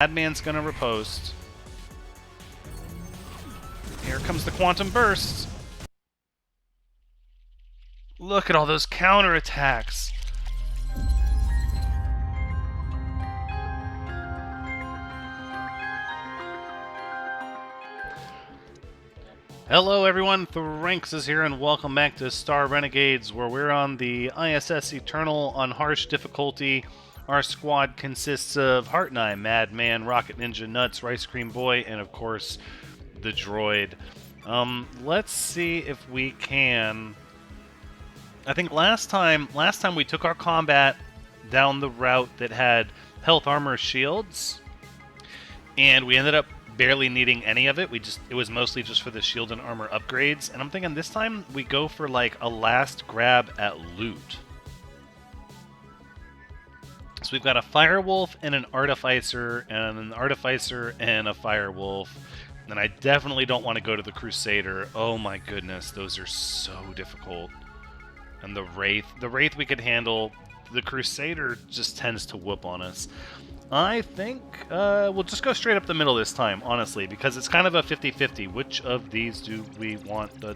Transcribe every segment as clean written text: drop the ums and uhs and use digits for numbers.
Madman's gonna riposte. Here comes the quantum burst. Look at all those counterattacks. Hello everyone, Thranks is here and welcome back to Star Renegades, where we're on the ISS Eternal on harsh difficulty. Our squad consists of Heartneye, Madman, Rocket Ninja, Nuts, Rice Cream Boy, and of course, the droid. Let's see if we can... I think last time we took our combat down the route that had health, armor, shields, and we ended up barely needing any of it. It was mostly just for the shield and armor upgrades, and I'm thinking this time we go for like a last grab at loot. So we've got a Firewolf and an Artificer, and an Artificer and a Firewolf. And I definitely don't want to go to the Crusader. Oh my goodness, those are so difficult. And the Wraith we could handle. The Crusader just tends to whoop on us. I think we'll just go straight up the middle this time, honestly, because it's kind of a 50-50. Which of these do we want? So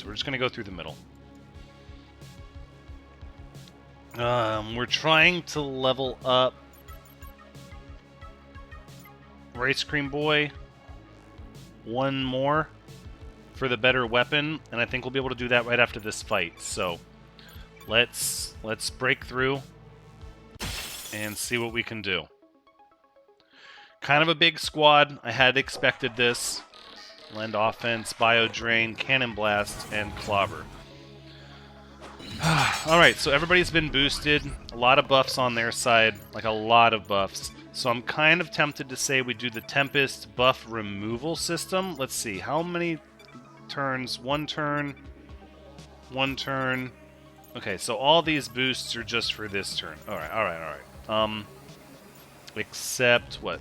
we're just going to go through the middle. We're trying to level up Rice Cream Boy one more for the better weapon, and I think we'll be able to do that right after this fight. So let's break through and see what we can do. Kind of a big squad. I had expected this. Lend offense, bio drain, cannon blast, and clobber. Alright, so everybody's been boosted. A lot of buffs on their side, like a lot of buffs. So I'm kind of tempted to say we do the Tempest buff removal system. Let's see, how many turns? One turn. One turn. Okay, so all these boosts are just for this turn. Alright. Except what?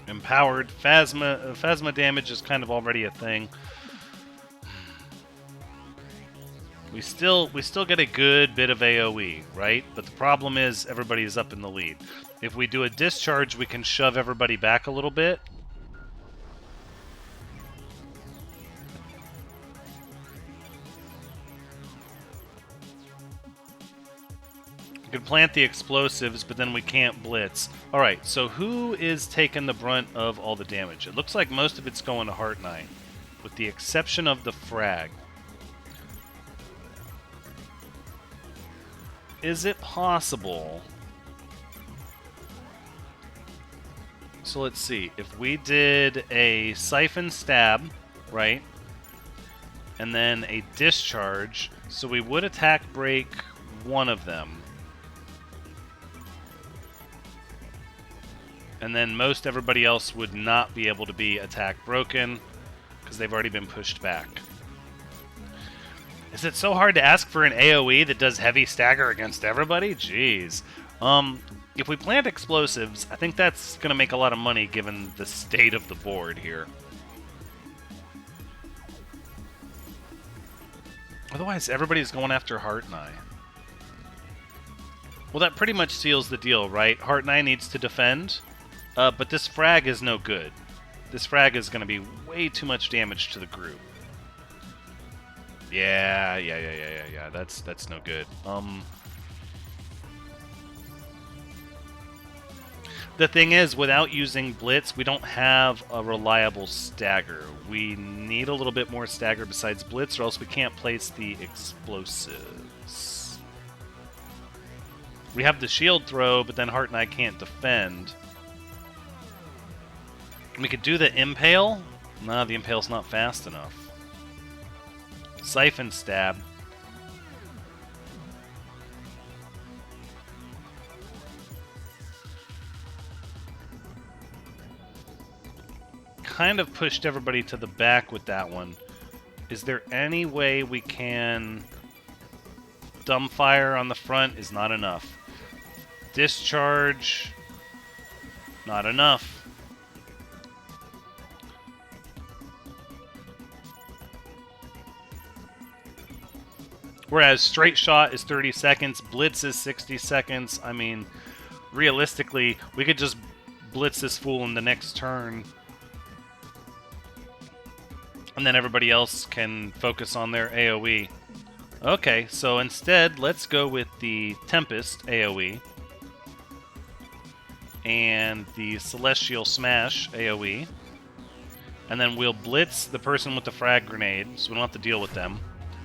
Empowered Phasma damage is kind of already a thing. We still get a good bit of AoE, right? But the problem is everybody's up in the lead. If we do a discharge, we can shove everybody back a little bit. We can plant the explosives, but then we can't blitz. Alright, so who is taking the brunt of all the damage? It looks like most of it's going to Heartneye, with the exception of the frag. Is it possible? So let's see. If we did a siphon stab, right? And then a discharge, so we would attack break one of them. And then most everybody else would not be able to be attack broken because they've already been pushed back. Is it so hard to ask for an AoE that does heavy stagger against everybody? Jeez. If we plant explosives, I think that's going to make a lot of money given the state of the board here. Otherwise, everybody's going after Heartneye. Well, that pretty much seals the deal, right? Heartneye needs to defend, but this frag is no good. This frag is going to be way too much damage to the group. Yeah. That's no good. The thing is, without using Blitz, we don't have a reliable stagger. We need a little bit more stagger besides Blitz, or else we can't place the explosives. We have the shield throw, but then Heartneye can't defend. We could do the Impale. No, the Impale's not fast enough. Siphon stab. Kind of pushed everybody to the back with that one. Is there any way we can... Dumbfire on the front is not enough. Discharge. Not enough. Whereas straight shot is 30 seconds, blitz is 60 seconds. I mean, realistically, we could just blitz this fool in the next turn, and then everybody else can focus on their AoE. Okay, so instead, let's go with the Tempest AoE and the Celestial Smash AoE, and then we'll blitz the person with the frag grenade, so we don't have to deal with them.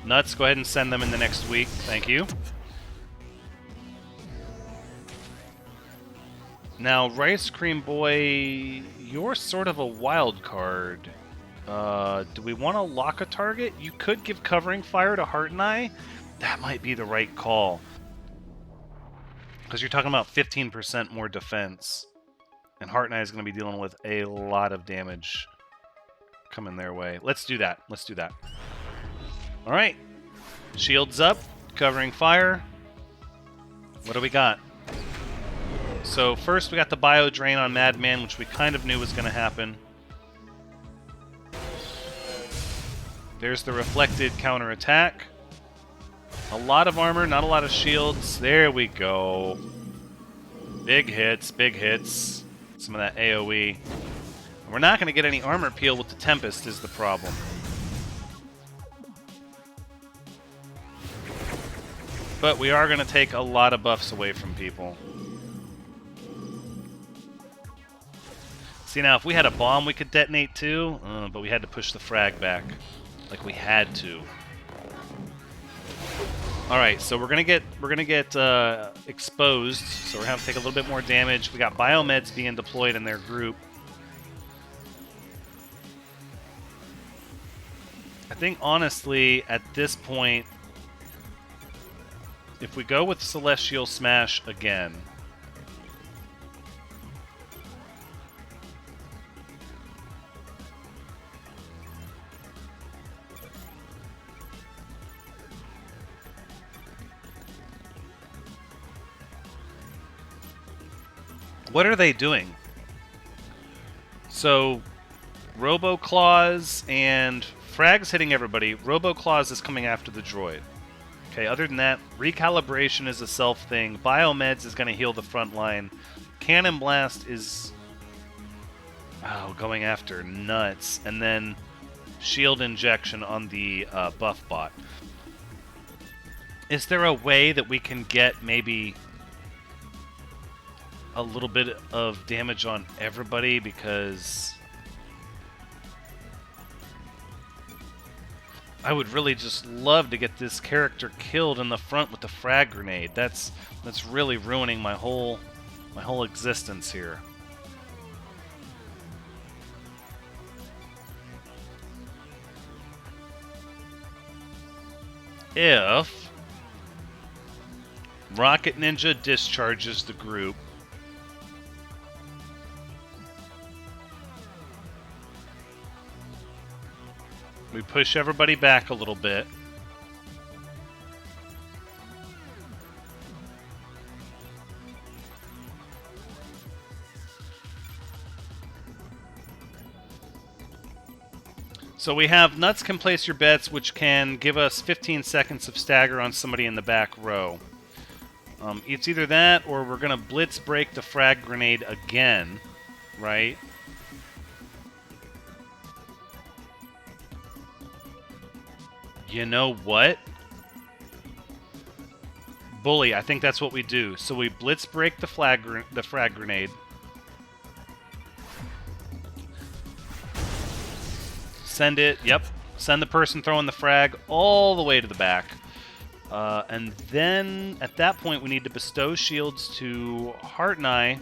Nuts, go ahead and send them in the next week. Thank you. Now, Rice Cream Boy, you're sort of a wild card. Do we want to lock a target? You could give covering fire to Heart and I. That might be the right call. Because you're talking about 15% more defense. And Heart and I is going to be dealing with a lot of damage coming their way. Let's do that. Let's do that. Alright. Shields up. Covering fire. What do we got? So first we got the Bio Drain on Madman, which we kind of knew was going to happen. There's the reflected counterattack. A lot of armor, not a lot of shields. There we go. Big hits, big hits. Some of that AoE. We're not going to get any armor peel with the Tempest is the problem. But we are going to take a lot of buffs away from people. See, now, if we had a bomb we could detonate too, but we had to push the frag back. Like we had to. All right, so we're gonna get exposed. So we're gonna have to take a little bit more damage. We got biomeds being deployed in their group. I think honestly, at this point, if we go with Celestial Smash again. What are they doing? So, Robo-Claws and Frag's hitting everybody. Robo-Claws is coming after the droid. Okay, other than that, Recalibration is a self thing. Biomeds is going to heal the front line. Cannon Blast is going after Nuts. And then Shield Injection on the buff bot. Is there a way that we can get maybe a little bit of damage on everybody? Because I would really just love to get this character killed in the front with the frag grenade. That's really ruining my whole existence here. If Rocket Ninja discharges the group, we push everybody back a little bit. So we have Nuts can place your bets, which can give us 15 seconds of stagger on somebody in the back row. It's either that or we're going to blitz break the frag grenade again, right? You know what? Bully, I think that's what we do. So we blitz break the frag grenade. Send it, yep. Send the person throwing the frag all the way to the back. And then, at that point, we need to bestow shields to Heart and I.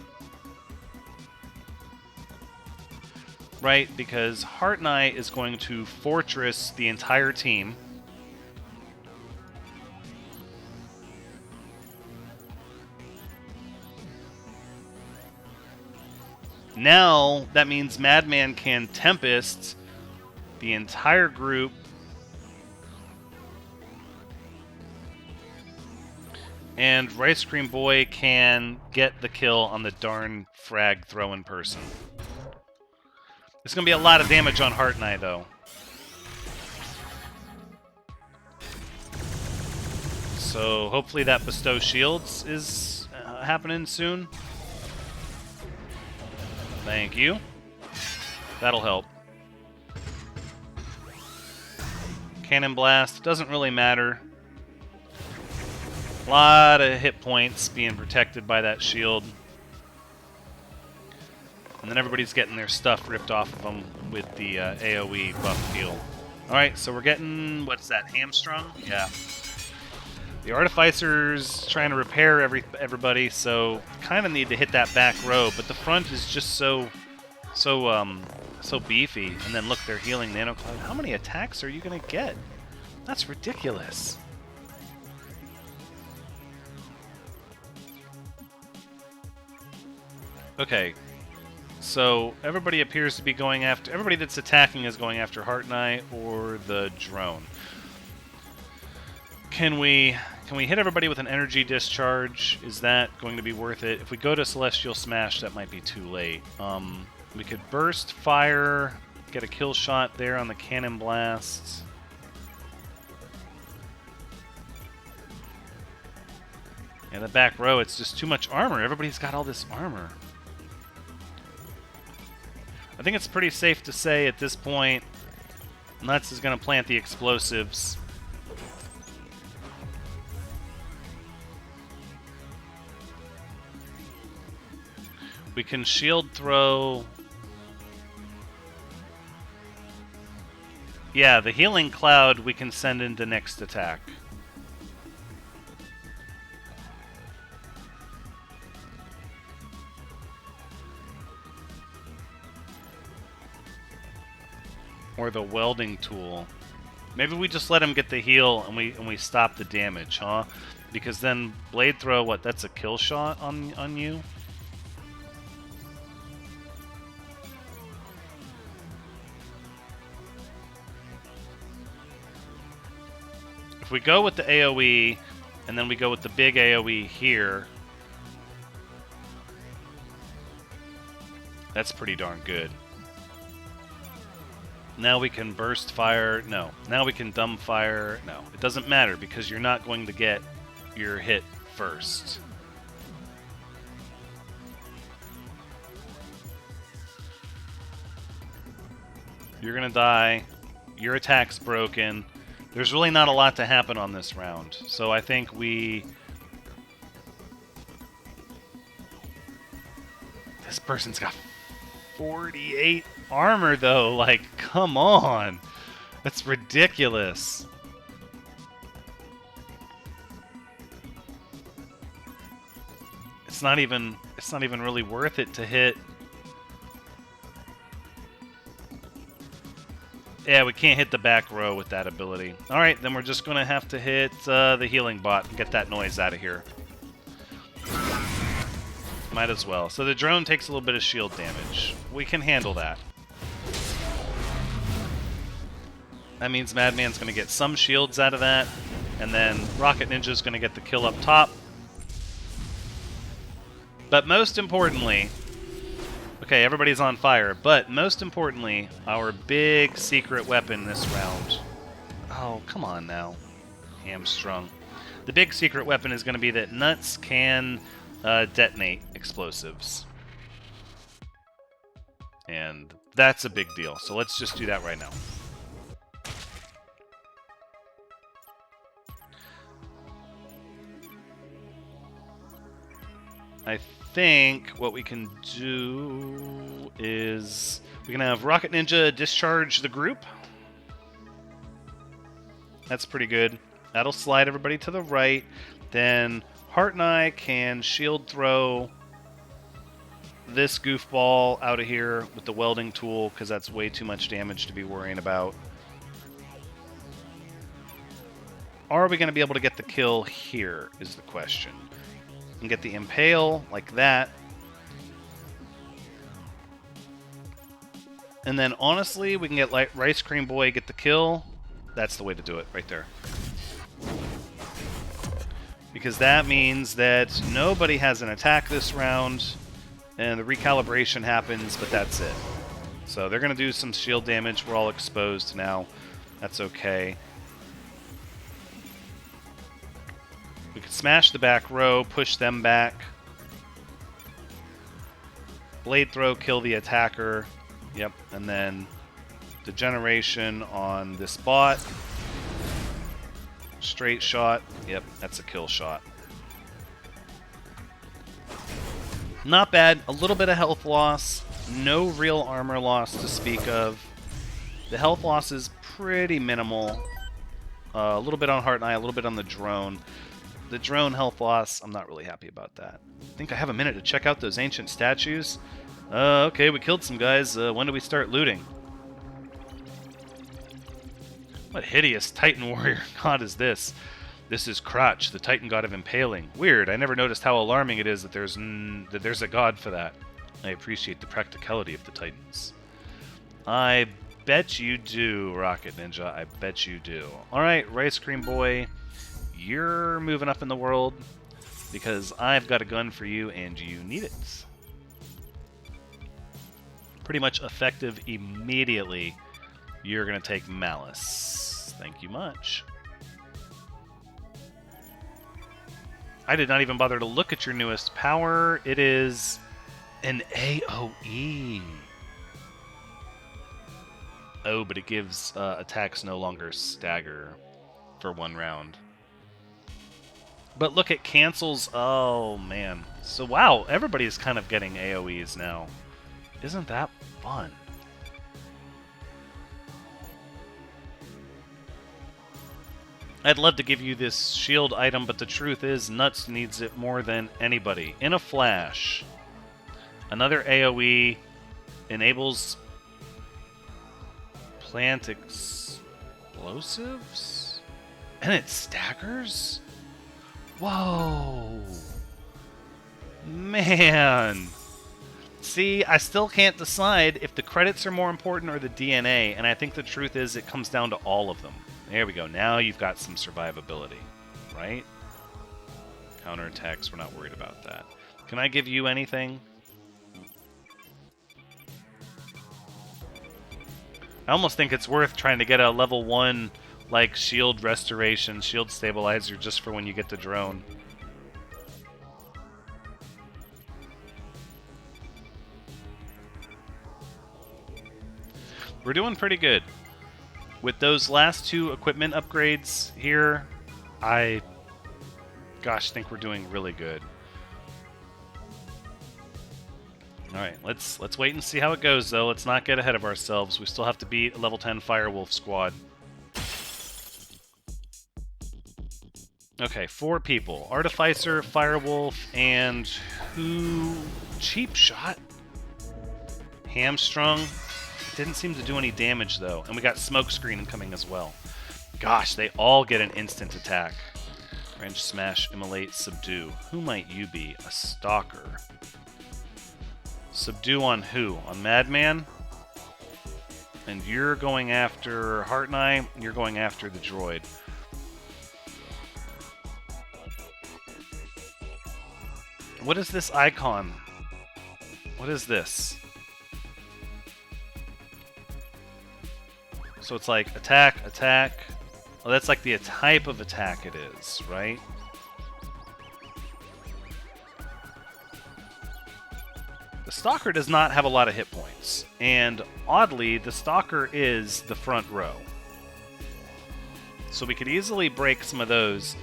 Right, because Heart and I is going to fortress the entire team. Now, that means Madman can Tempest the entire group. And Rice Cream Boy can get the kill on the darn frag throwing person. There's going to be a lot of damage on Heart and I, though. So hopefully that Bestow Shields is happening soon. Thank you. That'll help. Cannon blast doesn't really matter. A lot of hit points being protected by that shield. And then everybody's getting their stuff ripped off of them with the AoE buff heal. Alright, so we're getting, what's that, hamstrung? Yeah. The Artificer's trying to repair everybody, so kind of need to hit that back row, but the front is just so beefy. And then look, they're healing NanoCloud. How many attacks are you going to get? That's ridiculous. Okay. So everybody appears to be going after... Everybody that's attacking is going after Heart Knight or the drone. Can we hit everybody with an energy discharge? Is that going to be worth it? If we go to Celestial Smash, that might be too late. We could burst fire, get a kill shot there on the cannon blast. And the back row, it's just too much armor. Everybody's got all this armor. I think it's pretty safe to say at this point, Nuts is going to plant the explosives. We can shield throw. Yeah, the healing cloud we can send into next attack. Or the welding tool. Maybe we just let him get the heal and we stop the damage, huh? Because then blade throw, what? That's a kill shot on you. If we go with the AoE and then we go with the big AoE here, that's pretty darn good. Now we can burst fire. No. Now we can dumb fire. No. It doesn't matter because you're not going to get your hit first. You're going to die. Your attack's broken. There's really not a lot to happen on this round. So I think we... This person's got 48 armor, though. Like, come on. That's ridiculous. It's not even really worth it to hit. Yeah, we can't hit the back row with that ability. Alright, then we're just going to have to hit the healing bot and get that noise out of here. Might as well. So the drone takes a little bit of shield damage. We can handle that. That means Madman's going to get some shields out of that. And then Rocket Ninja's going to get the kill up top. But most importantly... Okay, everybody's on fire. But most importantly, our big secret weapon this round... Oh, come on now. Hamstrung. The big secret weapon is going to be that Nuts can... detonate explosives. And that's a big deal. So let's just do that right now. I think what we can do is we can have Rocket Ninja discharge the group. That's pretty good. That'll slide everybody to the right. Then Heart and I can shield throw this goofball out of here with the welding tool, because that's way too much damage to be worrying about. Are we going to be able to get the kill here, is the question. And get the impale like that. And then, honestly, we can get Rice Cream Boy, get the kill. That's the way to do it, right there. Because that means that nobody has an attack this round, and the recalibration happens, but that's it. So they're going to do some shield damage. We're all exposed now. That's okay. We could smash the back row, push them back. Blade throw, kill the attacker. Yep, and then degeneration on this bot. Straight shot. Yep, that's a kill shot. Not bad. A little bit of health loss. No real armor loss to speak of. The health loss is pretty minimal. A little bit on Heart and Eye, a little bit on the drone. The drone health loss, I'm not really happy about that. I think I have a minute to check out those ancient statues. Okay, we killed some guys. When do we start looting? What hideous Titan warrior god is this? This is Crotch, the Titan god of impaling. Weird, I never noticed how alarming it is that there's a god for that. I appreciate the practicality of the Titans. I bet you do, Rocket Ninja. I bet you do. Alright, Rice Cream Boy, you're moving up in the world because I've got a gun for you and you need it. Pretty much effective immediately. You're going to take Malice. Thank you much. I did not even bother to look at your newest power. It is an AoE. Oh, but it gives attacks no longer stagger for 1 round. But look, it cancels. Oh, man. So, wow, everybody's kind of getting AoEs now. Isn't that fun? I'd love to give you this shield item, but the truth is Nuts needs it more than anybody. In a flash, another AoE enables plant explosives? And it staggers? Whoa! Man! See, I still can't decide if the credits are more important or the DNA, and I think the truth is it comes down to all of them. There we go. Now you've got some survivability, right? Counterattacks, we're not worried about that. Can I give you anything? I almost think it's worth trying to get a level 1 like shield restoration, shield stabilizer just for when you get the drone. We're doing pretty good. With those last 2 equipment upgrades here, I think we're doing really good. Alright, let's wait and see how it goes, though. Let's not get ahead of ourselves. We still have to beat a level 10 Firewolf squad. Okay, 4 people. Artificer, Firewolf, and who? Cheap Shot? Hamstrung? Didn't seem to do any damage, though. And we got Smokescreen incoming as well. Gosh, they all get an instant attack. Wrench, Smash, Immolate, Subdue. Who might you be? A Stalker. Subdue on who? On Madman? And you're going after Heart and Eye. You're going after the droid. What is this icon? What is this? So it's like attack, attack. Well, that's like the type of attack it is, right? The Stalker does not have a lot of hit points. And oddly, the Stalker is the front row. So we could easily break some of those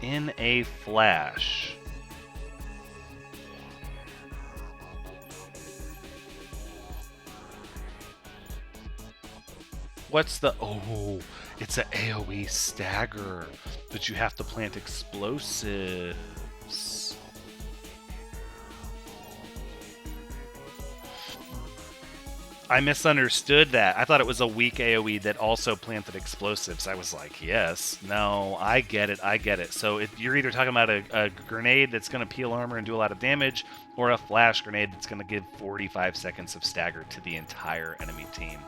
in a flash. What's the... Oh, it's an AoE stagger, but you have to plant explosives. I misunderstood that. I thought it was a weak AoE that also planted explosives. I was like, yes. No, I get it. I get it. So you're either talking about a grenade that's going to peel armor and do a lot of damage, or a flash grenade that's going to give 45 seconds of stagger to the entire enemy team.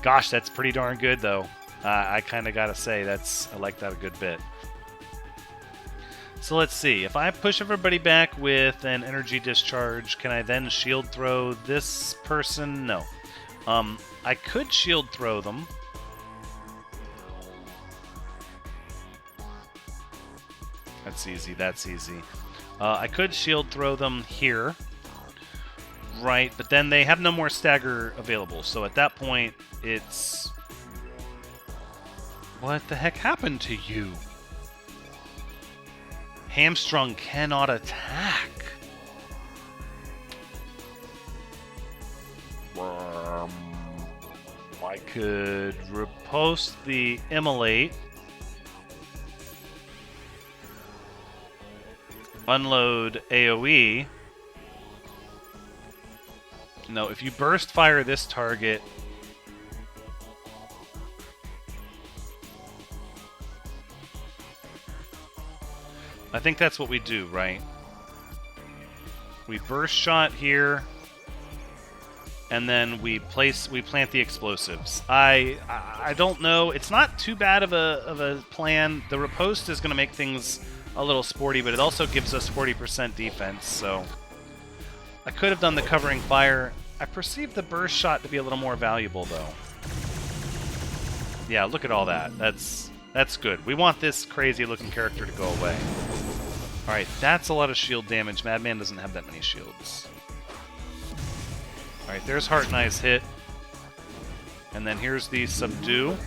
Gosh, that's pretty darn good, though. I kind of got to say, I like that a good bit. So let's see. If I push everybody back with an energy discharge, can I then shield throw this person? No. I could shield throw them. That's easy, that's easy. I could shield throw them here. Right, but then they have no more stagger available, so at that point, it's... What the heck happened to you? Hamstrung cannot attack. I could riposte the immolate. Unload AoE. No, if you burst fire this target... I think that's what we do, right? We burst shot here, and then we plant the explosives. I don't know. It's not too bad of a plan. The riposte is going to make things a little sporty, but it also gives us 40% defense, so I could have done the covering fire. I perceive the burst shot to be a little more valuable, though. Yeah, look at all that. That's good. We want this crazy-looking character to go away. Alright, that's a lot of shield damage. Madman doesn't have that many shields. Alright, there's Heart and Eyes hit. And then here's the Subdue.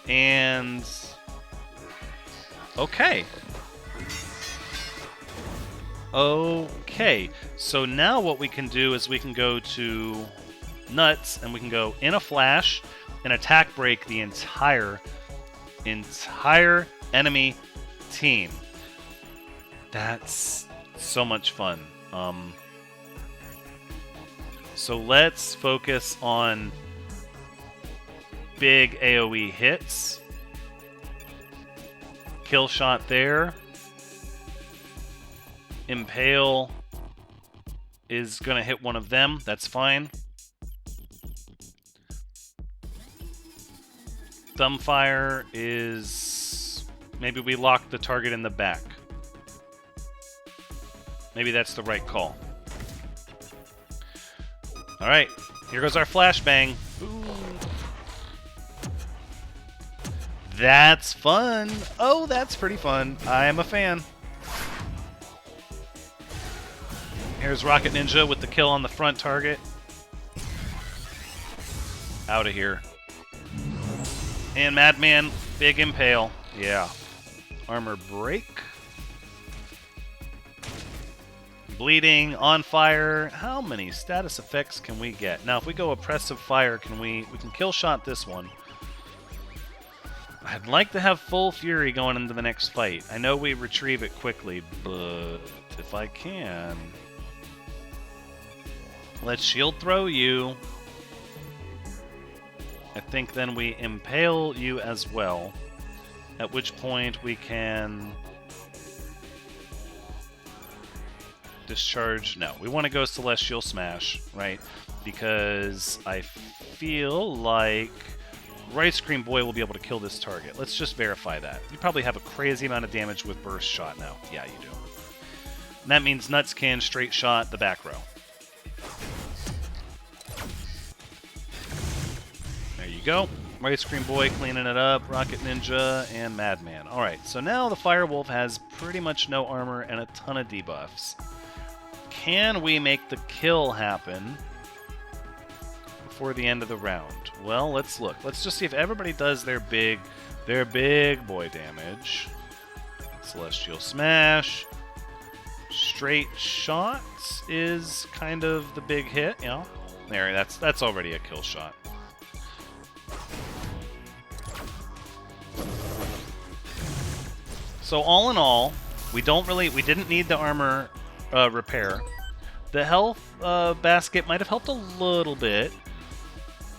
And... Okay. Okay. So now what we can do is we can go to Nuts, and we can go in a flash and attack break the entire enemy team. That's so much fun. So let's focus on big AoE hits. Kill shot there. Impale is going to hit one of them. That's fine. Thumbfire is... Maybe we lock the target in the back. Maybe that's the right call. Alright, here goes our flashbang. Ooh. That's fun. Oh, that's pretty fun. I am a fan. Here's Rocket Ninja with the kill on the front target. Out of here. And Madman, big impale. Yeah. Armor break. Bleeding, on fire. How many status effects can we get? Now, if we go oppressive fire, we can kill shot this one. I'd like to have full fury going into the next fight. I know we retrieve it quickly, but if I can... Let's shield throw you. I think then we impale you as well. At which point we can... Discharge. No, we want to go Celestial Smash, right? Because I feel like Rice Cream Boy will be able to kill this target. Let's just verify that. You probably have a crazy amount of damage with Burst Shot now. Yeah, you do. And that means Nuts can straight shot the back row. There you go. Rice Cream Boy cleaning it up, Rocket Ninja, and Madman. Alright, so now the Firewolf has pretty much no armor and a ton of debuffs. Can we make the kill happen before the end of the round? Well, let's look. Let's just see if everybody does their big boy damage. Celestial Smash. Straight shots is kind of the big hit, you know. There, that's already a kill shot. So all in all, we didn't need the armor repair. The health basket might have helped a little bit.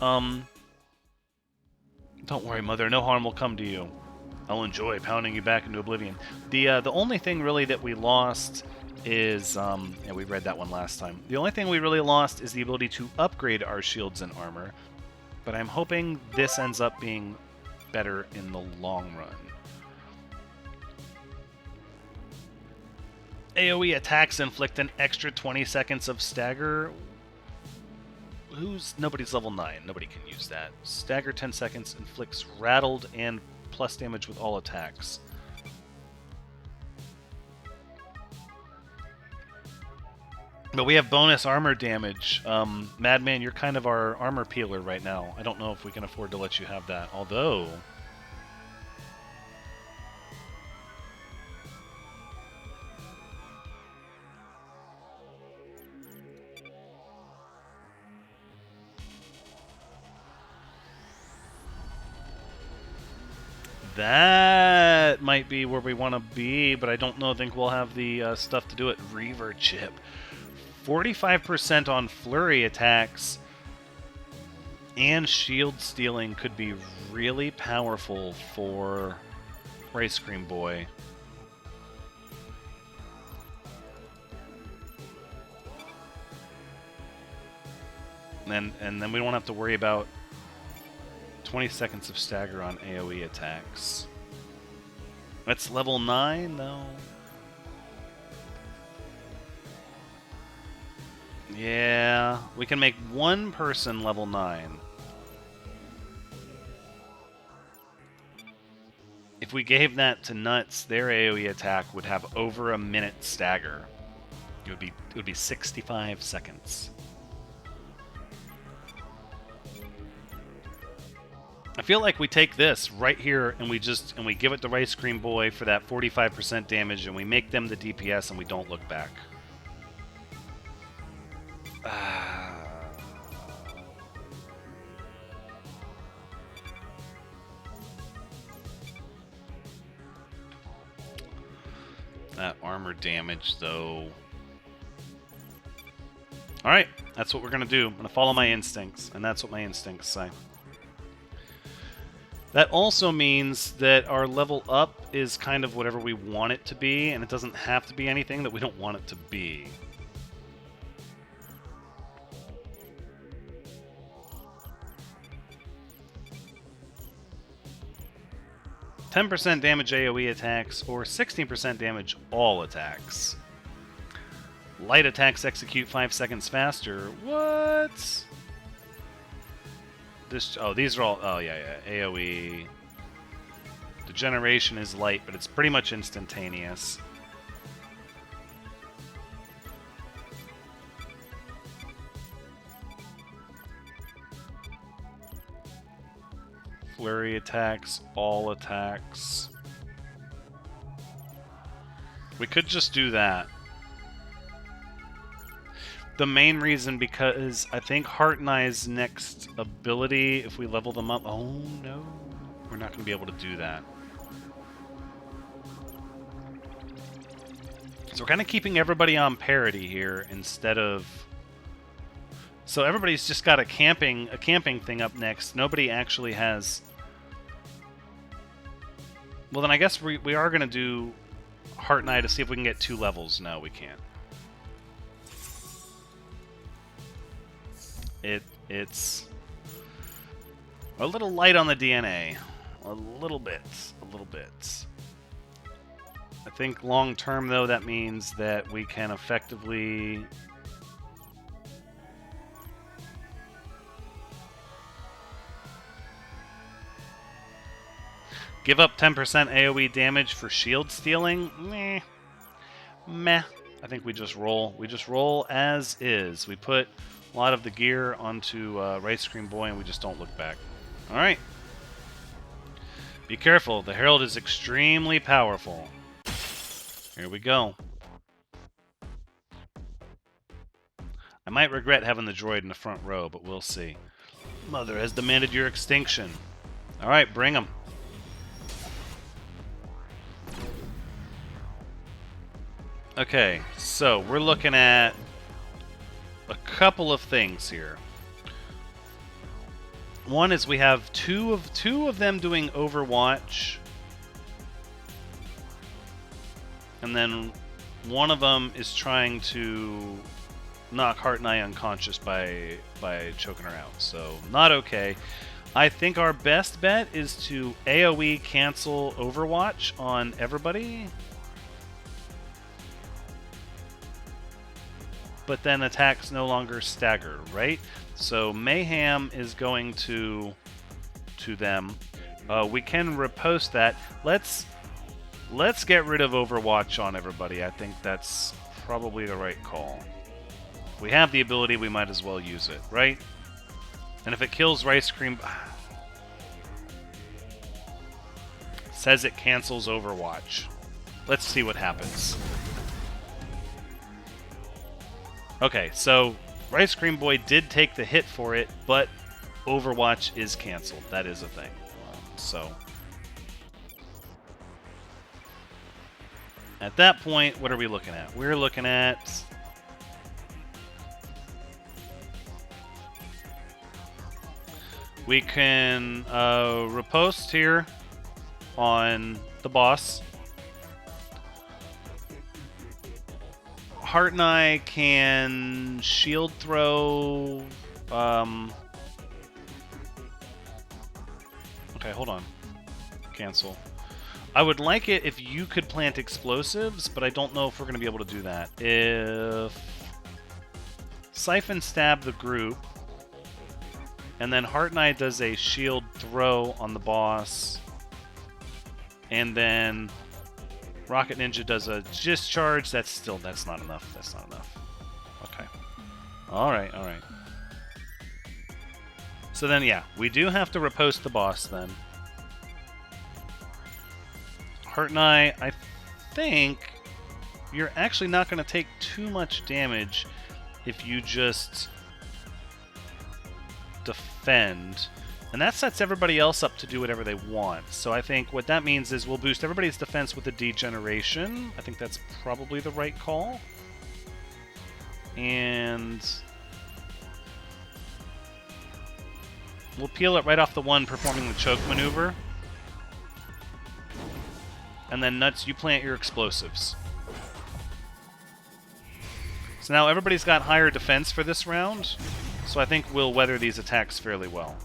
Don't worry, Mother. No harm will come to you. I'll enjoy pounding you back into oblivion. The only thing really that we lost is... yeah, we read that one last time. The only thing we really lost is the ability to upgrade our shields and armor. But I'm hoping this ends up being better in the long run. AoE attacks inflict an extra 20 seconds of stagger. Nobody's level 9. Nobody can use that. Stagger 10 seconds inflicts rattled and plus damage with all attacks. But we have bonus armor damage. Madman, you're kind of our armor peeler right now. I don't know if we can afford to let you have that. Although... that might be where we want to be, but I don't think we'll have the stuff to do it. Reaver chip. 45% on flurry attacks and shield stealing could be really powerful for Ice Cream Boy. And then we won't have to worry about 20 seconds of stagger on AoE attacks. That's level 9, though. Yeah, we can make one person level 9. If we gave that to Nuts, their AoE attack would have over a minute stagger. It would be 65 seconds. I feel like we take this right here and we give it to Ice Cream Boy for that 45% damage, and we make them the DPS and we don't look back. That armor damage, though. Alright, that's what we're going to do. I'm going to follow my instincts, and that's what my instincts say. That also means that our level up is kind of whatever we want it to be, and it doesn't have to be anything that we don't want it to be. %10 damage AoE attacks, or 16% damage all attacks. Light attacks execute 5 seconds faster. What? These are all... Oh, yeah. AoE. Degeneration is light, but it's pretty much instantaneous. Flurry attacks, all attacks. We could just do that. The main reason, because I think Heart and Eye's next ability, if we level them up... Oh, no. We're not going to be able to do that. So we're kind of keeping everybody on parity here instead of... So everybody's just got a camping thing up next. Nobody actually has... Well, then I guess we are going to do Heart and Eye to see if we can get 2 levels. No, we can't. It's a little light on the DNA. A little bit. I think long term, though, that means that we can effectively... give up 10% AoE damage for shield stealing? Meh. I think we just roll. We just roll as is. We put a lot of the gear onto Ice Cream Boy, and we just don't look back. Alright. Be careful. The Herald is extremely powerful. Here we go. I might regret having the droid in the front row, but we'll see. Mother has demanded your extinction. Alright, bring him. Okay, so we're looking at a couple of things here. One is we have two of them doing Overwatch, and then one of them is trying to knock Heart and Eye unconscious by choking her out. So not okay. I think our best bet is to AoE cancel Overwatch on everybody, but then attacks no longer stagger, right? So Mayhem is going to them. We can repost that. Let's get rid of Overwatch on everybody. I think that's probably the right call. we have the ability, we might as well use it, right? And if it kills Rice Cream... says it cancels Overwatch. Let's see what happens. Okay, so Rice Cream Boy did take the hit for it, but Overwatch is canceled. That is a thing. So... at that point, what are we looking at? We're looking at... we can riposte here on the boss. Heart and I can shield throw... okay, hold on. Cancel. I would like it if you could plant explosives, but I don't know if we're going to be able to do that. If Siphon stab the group, and then Heart and I does a shield throw on the boss, and then Rocket Ninja does a discharge, that's not enough. That's not enough. Okay. Alright, alright. So then, yeah, we do have to riposte the boss then. Heart and I think you're actually not going to take too much damage if you just defend. And that sets everybody else up to do whatever they want. So I think what that means is we'll boost everybody's defense with a degeneration. I think that's probably the right call. And we'll peel it right off the one performing the choke maneuver. And then Nuts, you plant your explosives. So now everybody's got higher defense for this round. So I think we'll weather these attacks fairly well.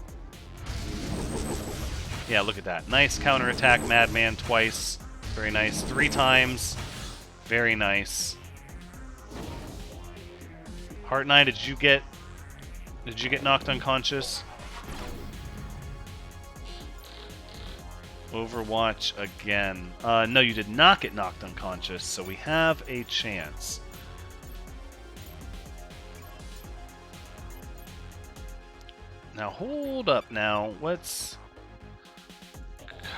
Yeah, look at that. Nice counterattack, Madman twice. Very nice. 3 times. Very nice. Heart Knight, did you get knocked unconscious? Overwatch again. No, you did not get knocked unconscious, so we have a chance. Now, hold up now. What's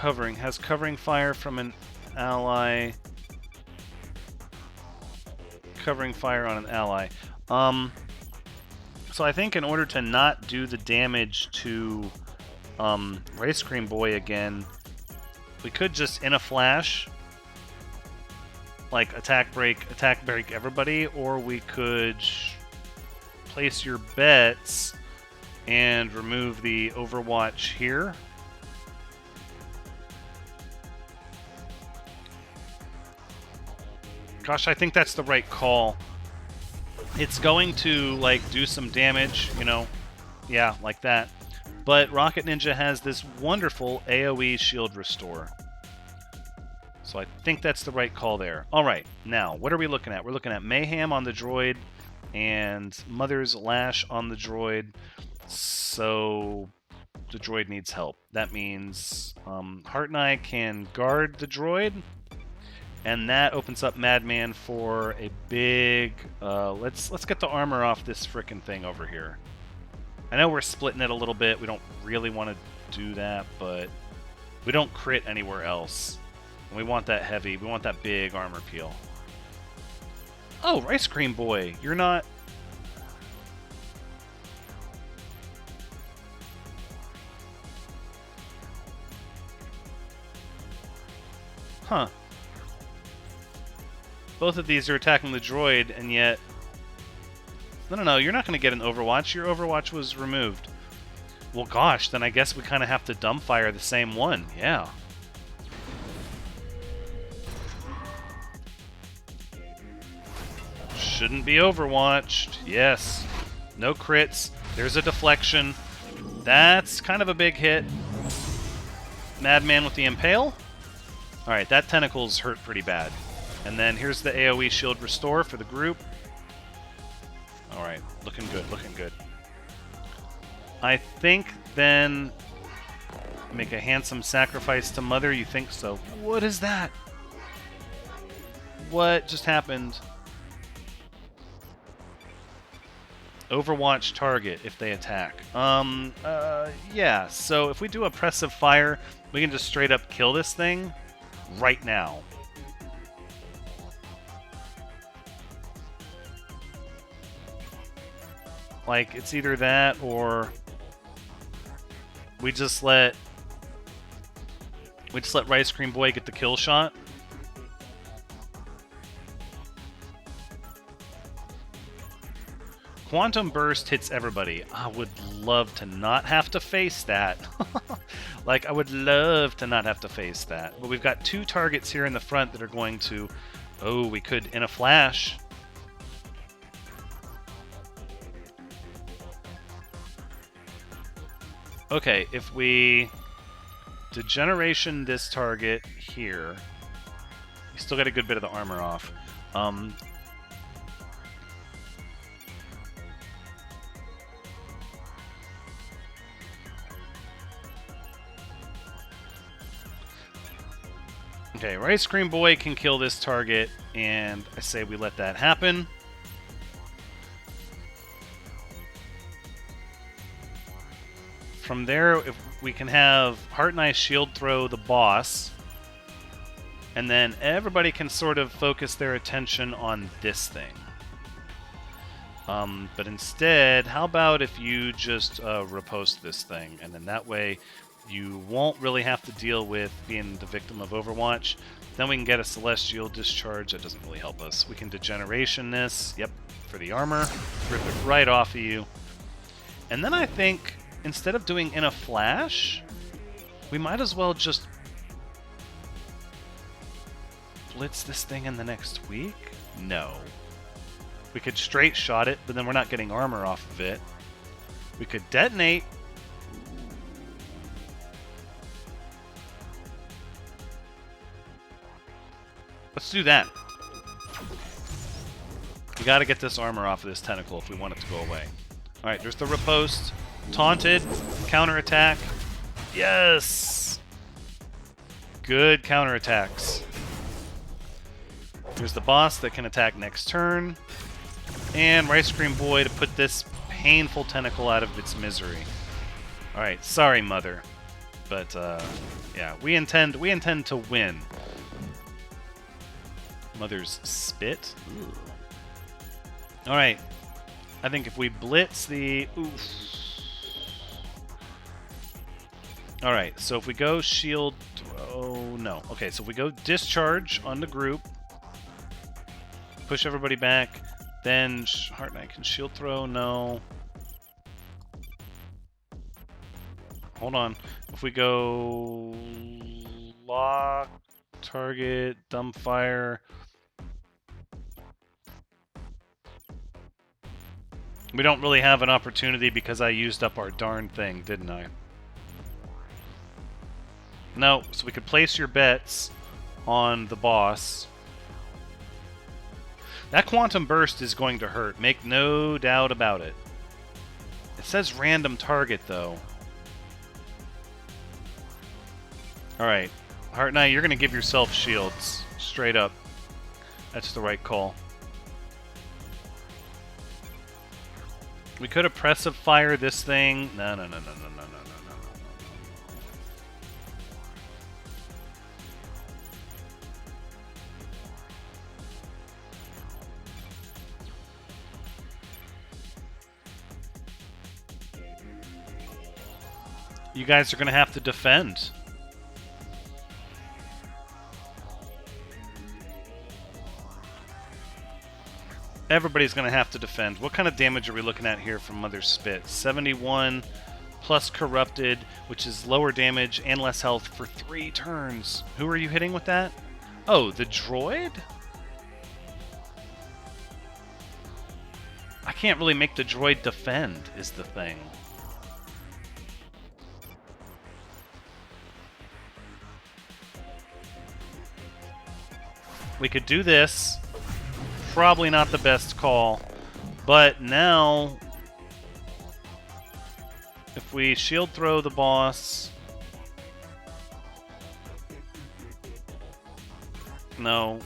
covering? Has covering fire from an ally. Covering fire on an ally. So I think in order to not do the damage to Rice Cream Boy again, we could just, in a flash, like attack break everybody, or we could place your bets and remove the Overwatch here. Gosh, I think that's the right call. It's going to, like, do some damage, you know? Yeah, like that. But Rocket Ninja has this wonderful AoE shield restore. So I think that's the right call there. Alright, now, what are we looking at? We're looking at Mayhem on the droid and Mother's Lash on the droid. So the droid needs help. That means Heart and I can guard the droid. And that opens up Madman for a big... let's get the armor off this frickin' thing over here. I know we're splitting it a little bit. We don't really want to do that, but we don't crit anywhere else. And we want that heavy. We want that big armor peel. Oh, Rice Cream Boy, you're not... Huh. Both of these are attacking the droid, and yet... No, you're not going to get an Overwatch. Your Overwatch was removed. Well, gosh, then I guess we kind of have to dumbfire the same one. Yeah. Shouldn't be Overwatched. Yes. No crits. There's a deflection. That's kind of a big hit. Madman with the Impale. Alright, that tentacle's hurt pretty bad. And then here's the AoE shield restore for the group. Alright, looking good, looking good. I think then... make a handsome sacrifice to Mother, you think so. What is that? What just happened? Overwatch target if they attack. Yeah, so if we do oppressive fire, we can just straight up kill this thing right now. Like, it's either that or we just let Rice Cream Boy get the kill shot. Quantum Burst hits everybody. I would love to not have to face that. Like, I would love to not have to face that. But we've got 2 targets here in the front that are going to... Oh, we could, in a flash. Okay, if we degeneration this target here, you still get a good bit of the armor off. Okay, Rice Cream Boy can kill this target, and I say we let that happen. From there, if we can have Heart and Ice shield throw the boss, and then everybody can sort of focus their attention on this thing. But instead, how about if you just riposte this thing, and then that way you won't really have to deal with being the victim of Overwatch. Then we can get a Celestial Discharge. That doesn't really help us. We can Degeneration this. Yep, for the armor. Rip it right off of you. And then I think, instead of doing in a flash, we might as well just blitz this thing in the next week? No. We could straight shot it, but then we're not getting armor off of it. We could detonate. Let's do that. We gotta get this armor off of this tentacle if we want it to go away. Alright, there's the riposte. Taunted. Counterattack. Yes! Good counterattacks. There's the boss that can attack next turn. And Rice Cream Boy to put this painful tentacle out of its misery. Alright, sorry, Mother. But, yeah, we intend to win. Mother's spit. Alright. I think if we blitz the... Oof. Alright, so if we go shield throw... No. Okay, so if we go discharge on the group, push everybody back, then Heart Knight can shield throw, no. Hold on. If we go lock, target, dumbfire... We don't really have an opportunity because I used up our darn thing, didn't I? No, so we could place your bets on the boss. That Quantum Burst is going to hurt, make no doubt about it. It says random target, though. Alright, Heart Knight, you're going to give yourself shields. Straight up. That's the right call. We could oppressive fire this thing. No. You guys are going to have to defend. Everybody's going to have to defend. What kind of damage are we looking at here from Mother's Spit? 71 plus Corrupted, which is lower damage and less health for 3 turns. Who are you hitting with that? Oh, the droid? I can't really make the droid defend, is the thing. We could do this. Probably not the best call, but now if we shield throw the boss, no,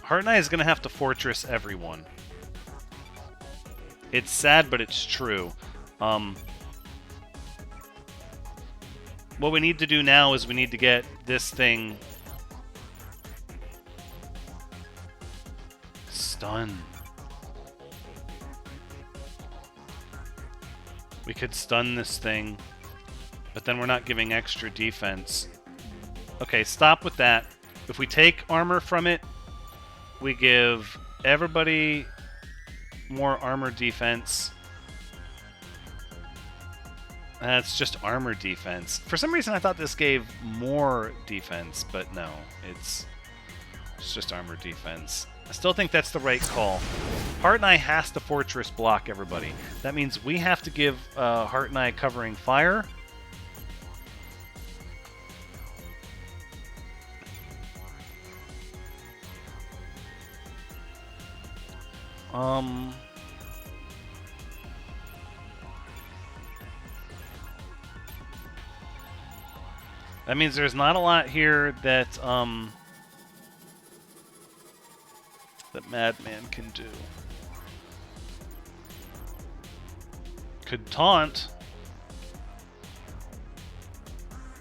Heart Knight is going to have to fortress everyone. It's sad, but it's true. What we need to do now is we need to get this thing stunned. We could stun this thing, but then we're not giving extra defense. Okay, stop with that. If we take armor from it, we give everybody more armor defense. That's just armor defense. For some reason I thought this gave more defense, but no, it's just armor defense. I still think that's the right call. Heart and I has to fortress block everybody. That means we have to give Heart and I covering fire. That means there's not a lot here that that Madman can do. Could taunt.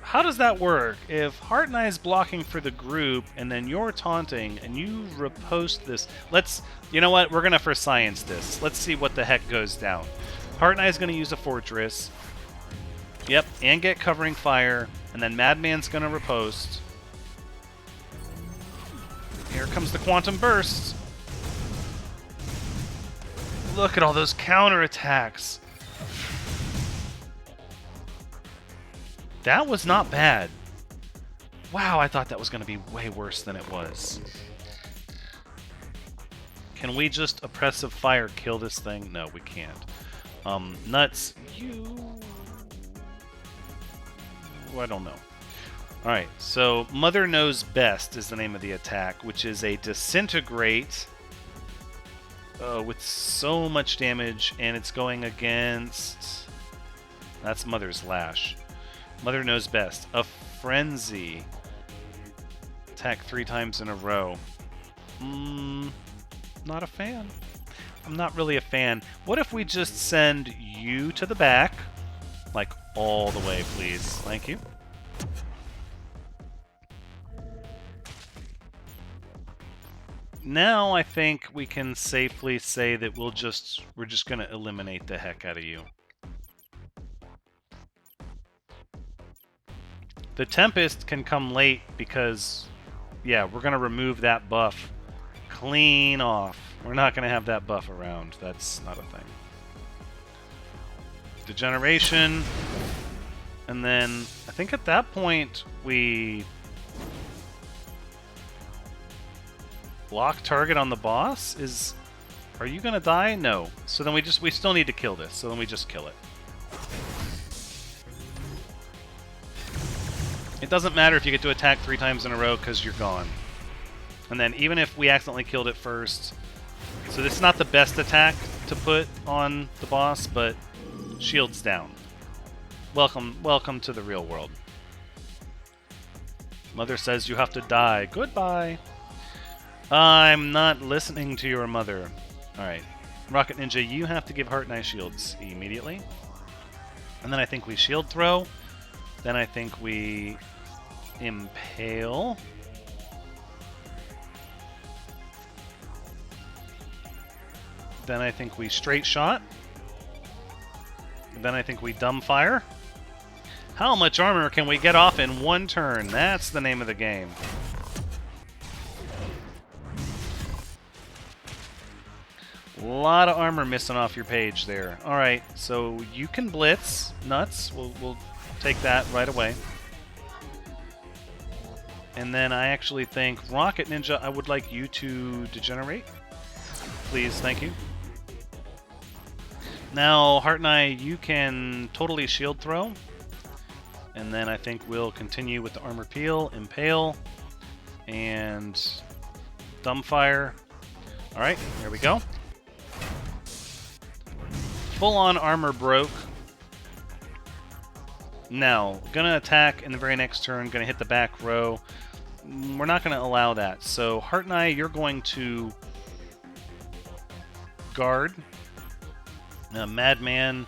How does that work? If Heart and I is blocking for the group, and then you're taunting, and you riposte this... You know what? We're going to for science this. Let's see what the heck goes down. Heart and I is going to use a fortress. Yep, and get covering fire. And then Madman's going to riposte. Here comes the Quantum Burst. Look at all those counterattacks. That was not bad. Wow, I thought that was going to be way worse than it was. Can we just Oppressive Fire kill this thing? No, we can't. Nuts, you... I don't know. Alright, so Mother Knows Best is the name of the attack, which is a Disintegrate with so much damage, and it's going against... That's Mother's Lash. Mother Knows Best. A Frenzy. Attack 3 times in a row. Not a fan. I'm not really a fan. What if we just send you to the back? Like, all the way, please. Thank you. Now I think we can safely say that we're just going to eliminate the heck out of you. The Tempest can come late because, yeah, we're going to remove that buff clean off. We're not going to have that buff around. That's not a thing. Degeneration, and then I think at that point we block target on the boss. Are you gonna die? No. So then we still need to kill this. So then we just kill it. It doesn't matter if you get to attack 3 times in a row because you're gone. And then even if we accidentally killed it first, so this is not the best attack to put on the boss, but shields down. Welcome to the real world. Mother says you have to die. Goodbye. I'm not listening to your mother. Alright. Rocket Ninja, you have to give Heart and Eye shields immediately. And then I think we shield throw. Then I think we impale. Then I think we straight shot. Then I think we dumbfire. How much armor can we get off in one turn? That's the name of the game. A lot of armor missing off your page there. Alright, so you can blitz. Nuts. We'll take that right away. And then I actually think, Rocket Ninja, I would like you to degenerate. Please, thank you. Now, Heart and I, you can totally shield throw. And then I think we'll continue with the armor peel, impale, and dumbfire. Alright, here we go. Full-on armor broke. Now, gonna attack in the very next turn, gonna hit the back row. We're not gonna allow that. So, Heart and I, you're going to guard. Madman.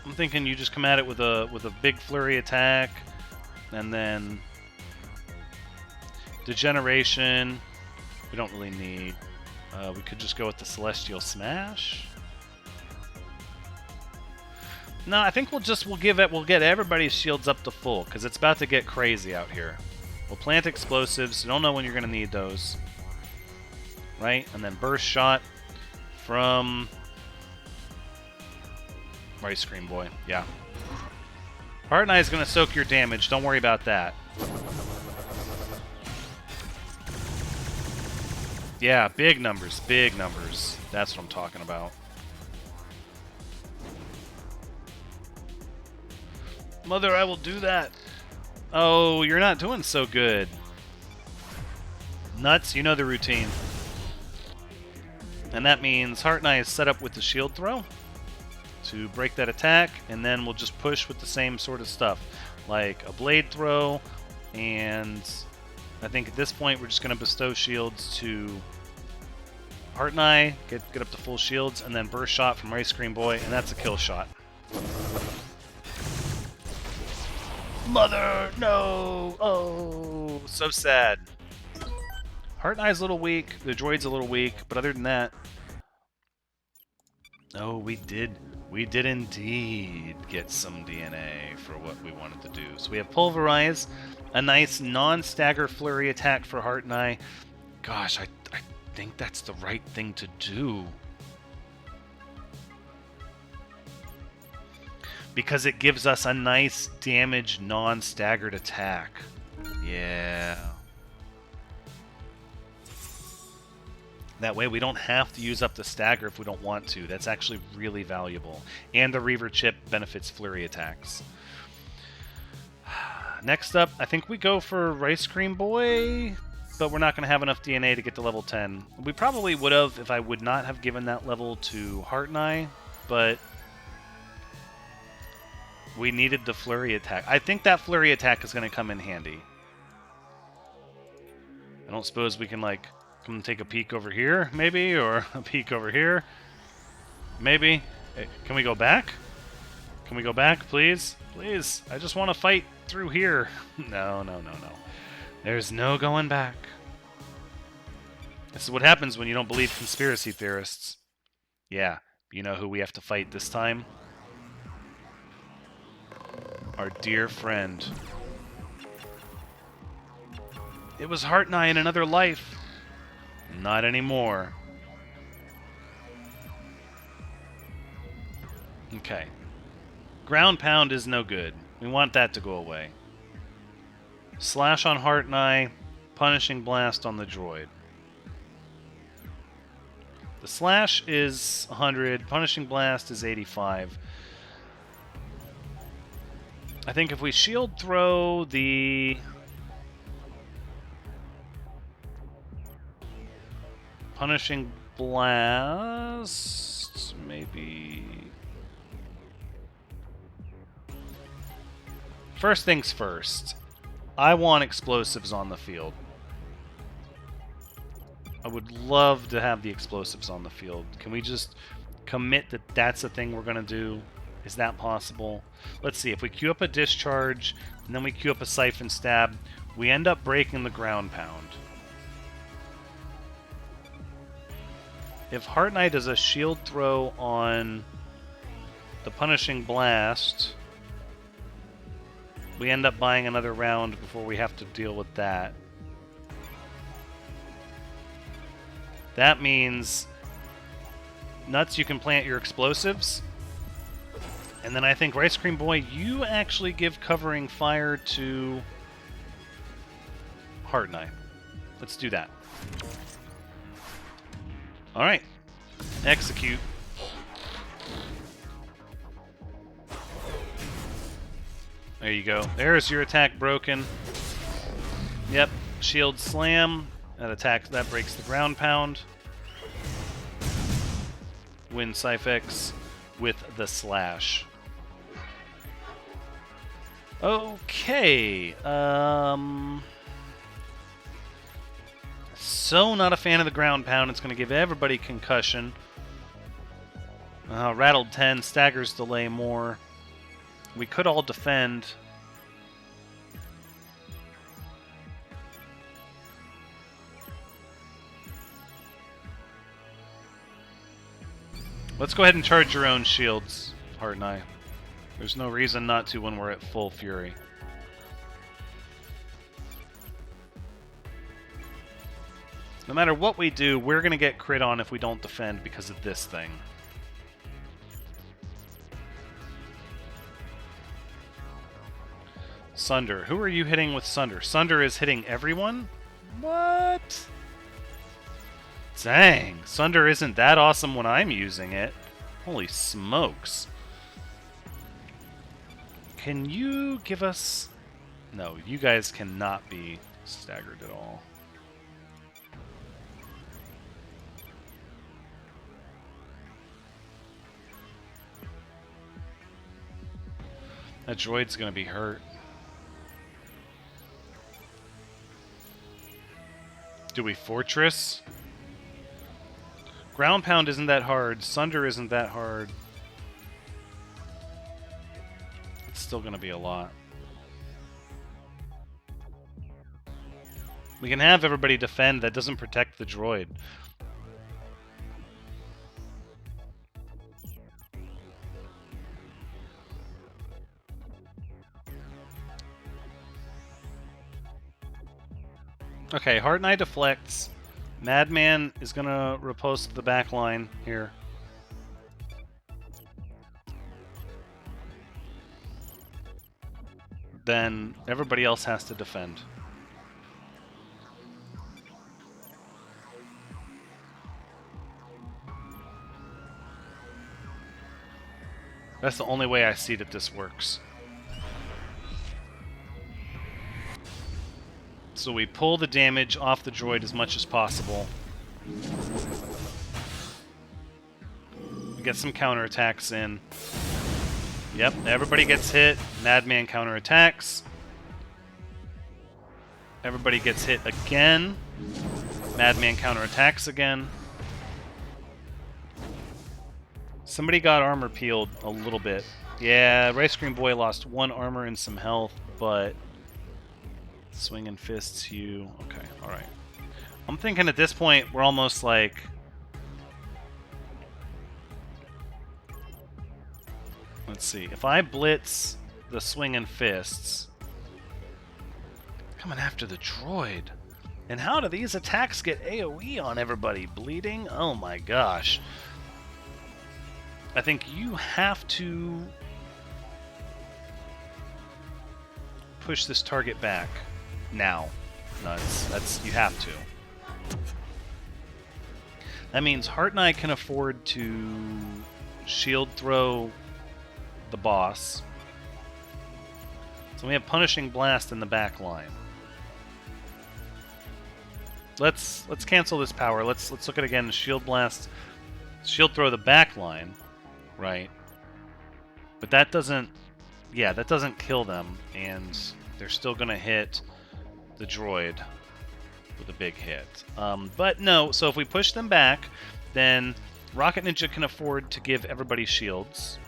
I'm thinking you just come at it with a big flurry attack, and then Degeneration. We don't really need. We could just go with the Celestial Smash. No, I think we'll get everybody's shields up to full because it's about to get crazy out here. We'll plant explosives. You don't know when you're going to need those, right? And then burst shot from Ice Cream Boy. Yeah. Heart and Eye is going to soak your damage. Don't worry about that. Yeah, big numbers, big numbers. That's what I'm talking about. Mother, I will do that. Oh, you're not doing so good. Nuts, you know the routine. And that means Heart and Eye is set up with the shield throw to break that attack, and then we'll just push with the same sort of stuff, like a blade throw, and I think at this point we're just going to bestow shields to Heart and Eye, get up to full shields, and then burst shot from Ice Cream Boy, and that's a kill shot. Mother, no! Oh, so sad. Heart and Eye's a little weak, the droid's a little weak, but other than that... Oh, we did indeed get some DNA for what we wanted to do. So we have Pulverize, a nice non-stagger flurry attack for Heart and Eye. Gosh, I think that's the right thing to do. Because it gives us a nice damage non-staggered attack. Yeah. That way we don't have to use up the stagger if we don't want to. That's actually really valuable. And the Reaver chip benefits flurry attacks. Next up, I think we go for Ice Cream Boy, but we're not going to have enough DNA to get to level 10. We probably would have if I would not have given that level to Heart and Eye, but we needed the flurry attack. I think that flurry attack is going to come in handy. I don't suppose we can, like, come and take a peek over here, maybe? Or a peek over here? Maybe? Hey, can we go back? Can we go back, please? Please. I just want to fight through here. No, no, no, no. There's no going back. This is what happens when you don't believe conspiracy theorists. Yeah, you know who we have to fight this time? Our dear friend. It was Heart and Eye in another life. Not anymore. Okay. Ground Pound is no good. We want that to go away. Slash on Heart and Eye. Punishing Blast on the droid. The slash is 100. Punishing Blast is 85. I think if we shield throw the Punishing Blast, maybe. First things first, I want explosives on the field. I would love to have the explosives on the field. Can we just commit that that's the thing we're going to do? Is that possible? Let's see. If we queue up a Discharge, and then we queue up a Siphon Stab, we end up breaking the Ground Pound. If Heart and Eye does a shield throw on the Punishing Blast, we end up buying another round before we have to deal with that. That means, Nuts, you can plant your explosives. And then I think Ice Cream Boy, you actually give covering fire to Heart and Eye. Let's do that. Alright. Execute. There you go. There's your attack broken. Yep. Shield slam. That breaks the Ground Pound. Wynn Syphex with the slash. Okay. So not a fan of the ground pound. It's going to give everybody concussion. Rattled 10, staggers delay more. We could all defend. Let's go ahead and charge your own shields, Heart and I. There's no reason not to when we're at full fury. No matter what we do, we're going to get crit on if we don't defend because of this thing. Sunder. Who are you hitting with Sunder? Sunder is hitting everyone? What? Dang. Sunder isn't that awesome when I'm using it. Holy smokes. Can you give us... No, you guys cannot be staggered at all. That droid's gonna be hurt. Do we fortress? Ground pound isn't that hard. Sunder isn't that hard. It's still gonna be a lot. We can have everybody defend. That doesn't protect the droid. Okay, Heart Knight deflects. Madman is going to riposte the back line here. Then everybody else has to defend. That's the only way I see that this works. So we pull the damage off the droid as much as possible. We get some counterattacks in. Yep, everybody gets hit. Madman counterattacks. Everybody gets hit again. Madman counterattacks again. Somebody got armor peeled a little bit. Yeah, Rice Cream Boy lost 1 armor and some health, but... Swinging fists, you... Okay, alright. I'm thinking at this point, we're almost like... Let's see. If I blitz the swinging fists... Coming after the droid. And how do these attacks get AoE on everybody? Bleeding? Oh my gosh. I think you have to... push this target back. Now. No, that's you have to. That means Heart and I can afford to shield throw the boss. So we have Punishing Blast in the back line. Let's cancel this power. Let's look at it again. Shield Blast, shield throw the back line, right? But that doesn't, yeah, that doesn't kill them, and they're still gonna hit the droid with a big hit. But no, so if we push them back, then Rocket Ninja can afford to give everybody shields.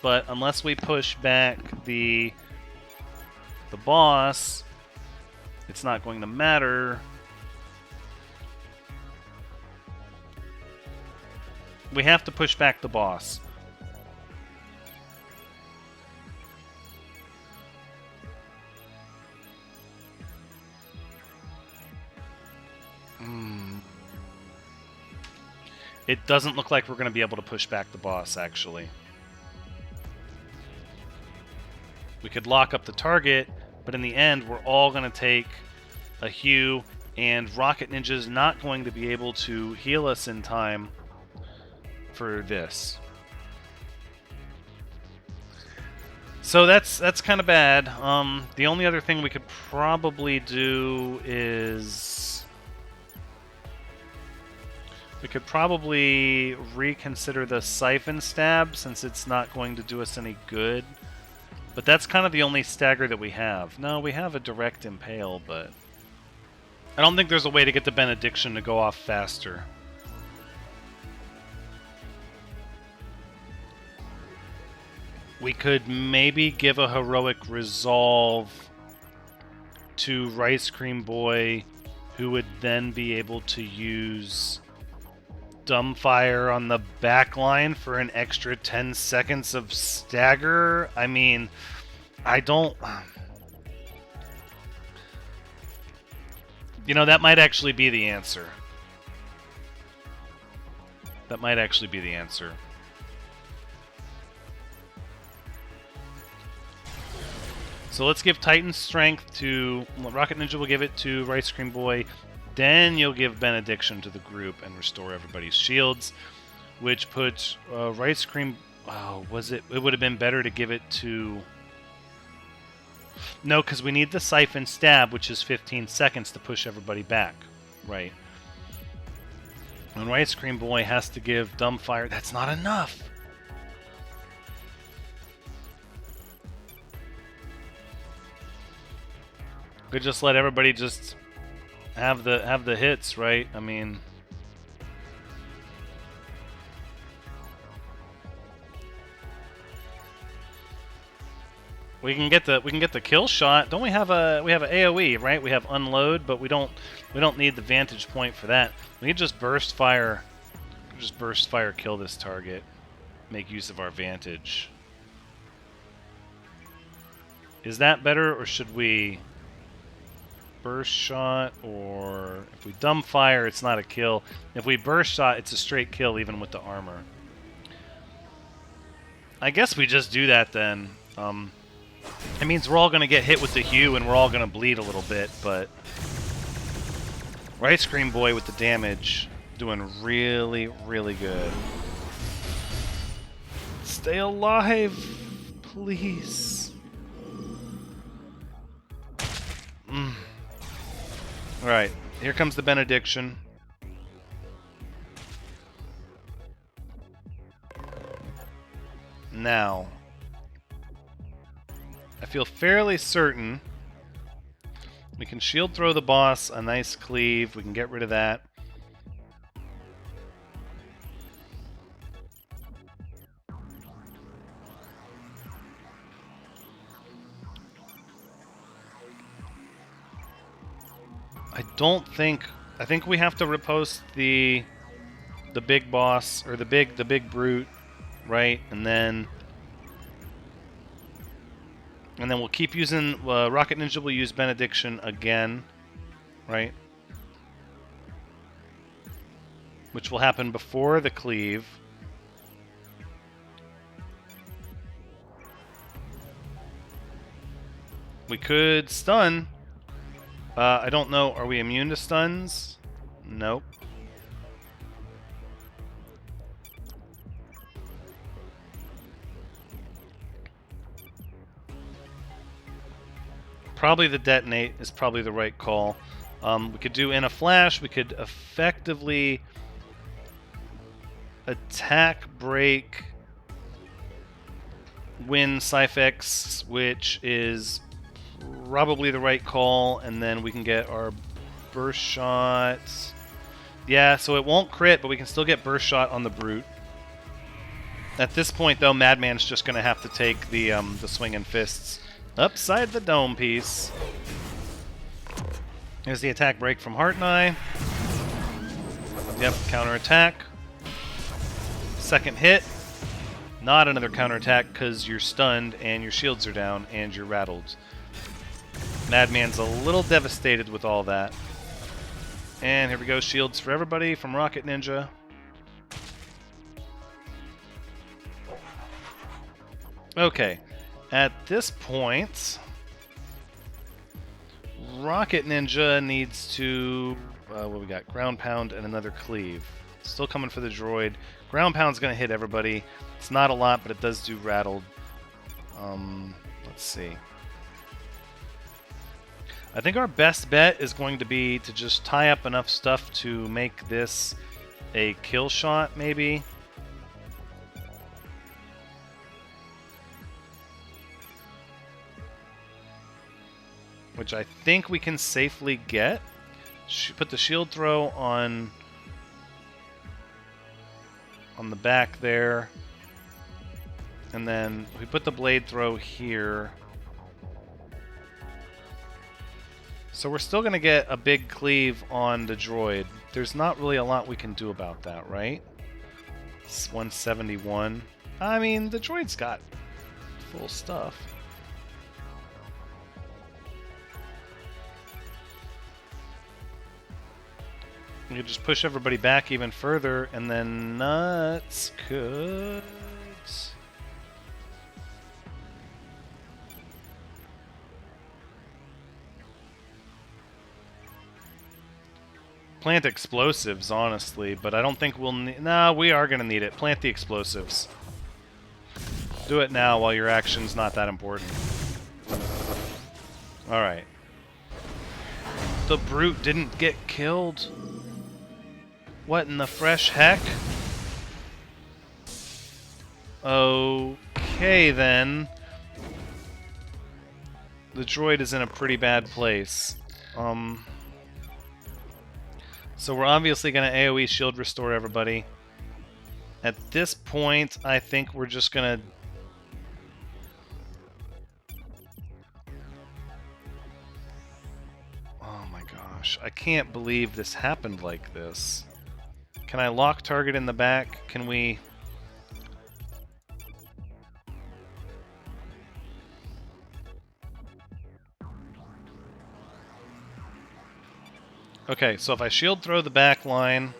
But unless we push back the boss, it's not going to matter. We have to push back the boss. It doesn't look like we're going to be able to push back the boss, actually. We could lock up the target, but in the end, we're all going to take a hew, and Rocket Ninja's not going to be able to heal us in time for this. So that's kind of bad. The only other thing we could probably do is... we could probably reconsider the Siphon Stab, since it's not going to do us any good But that's kind of the only stagger that we have. No, we have a direct impale, but I don't think there's a way to get the benediction to go off faster. We could maybe give a heroic resolve to Rice Cream Boy, who would then be able to use Dumbfire on the back line for an extra 10 seconds of stagger. I mean, I don't... You know, that might actually be the answer. That might actually be the answer. So let's give Titan's Strength to... Rocket Ninja will give it to Rice Cream Boy. Then you'll give Benediction to the group and restore everybody's shields. Which puts Rice Cream... Oh, was it... It would have been better to give it to... No, because we need the Siphon Stab, which is 15 seconds to push everybody back. Right. And Rice Cream Boy has to give Dumbfire... That's not enough! Could just let everybody just have the hits, right? I mean, we can get the kill shot. Don't we have a AoE, right? We have unload, but we don't need the vantage point for that. We can just burst fire, kill this target, make use of our vantage. Is that better, or should we burst shot? Or if we dumbfire, it's not a kill. If we burst shot, it's a straight kill even with the armor. I guess we just do that then. It means we're all going to get hit with the Hue and we're all going to bleed a little bit, but Rice Cream Boy with the damage doing really, really good. Stay alive, please. Alright, here comes the benediction. Now, I feel fairly certain we can shield throw the boss, a nice cleave, we can get rid of that. I think we have to riposte the big boss, or the big brute, right? And then we'll keep using Rocket Ninja will use benediction again, right? Which will happen before the cleave. We could stun. I don't know. Are we immune to stuns? Nope. Probably the detonate is probably the right call. We could do in a flash. We could effectively attack break Wynn Syphex, which is probably the right call, and then we can get our burst shots. Yeah, so it won't crit, but we can still get burst shot on the brute. At this point, though, Madman's just going to have to take the swinging fists upside the dome piece. Here's the attack break from Heart and I. Yep, counter attack. Second hit. Not another counter attack because you're stunned and your shields are down and you're rattled. Madman's a little devastated with all that. And here we go, shields for everybody from Rocket Ninja. Okay, at this point, Rocket Ninja needs to... what we got? Ground Pound and another Cleave. Still coming for the droid. Ground Pound's going to hit everybody. It's not a lot, but it does do rattled. Let's see. I think our best bet is going to be to just tie up enough stuff to make this a kill shot, maybe. which I think we can safely get. Put the shield throw on the back there. And then we put the blade throw here. So we're still going to get a big cleave on the droid. There's not really a lot we can do about that, right? It's 171. I mean, the droid's got full stuff. We could just push everybody back even further, and then Nuts could... plant explosives, honestly, but I don't think we'll need... Nah, we are going to need it. Plant the explosives. Do it now while your action's not that important. Alright. The brute didn't get killed. What in the fresh heck? Okay, then. The droid is in a pretty bad place. So we're obviously going to AoE shield restore everybody. At this point, I think we're just going to... Oh my gosh, I can't believe this happened like this. Can I lock target in the back? Can we... Okay, so if I shield throw the back line...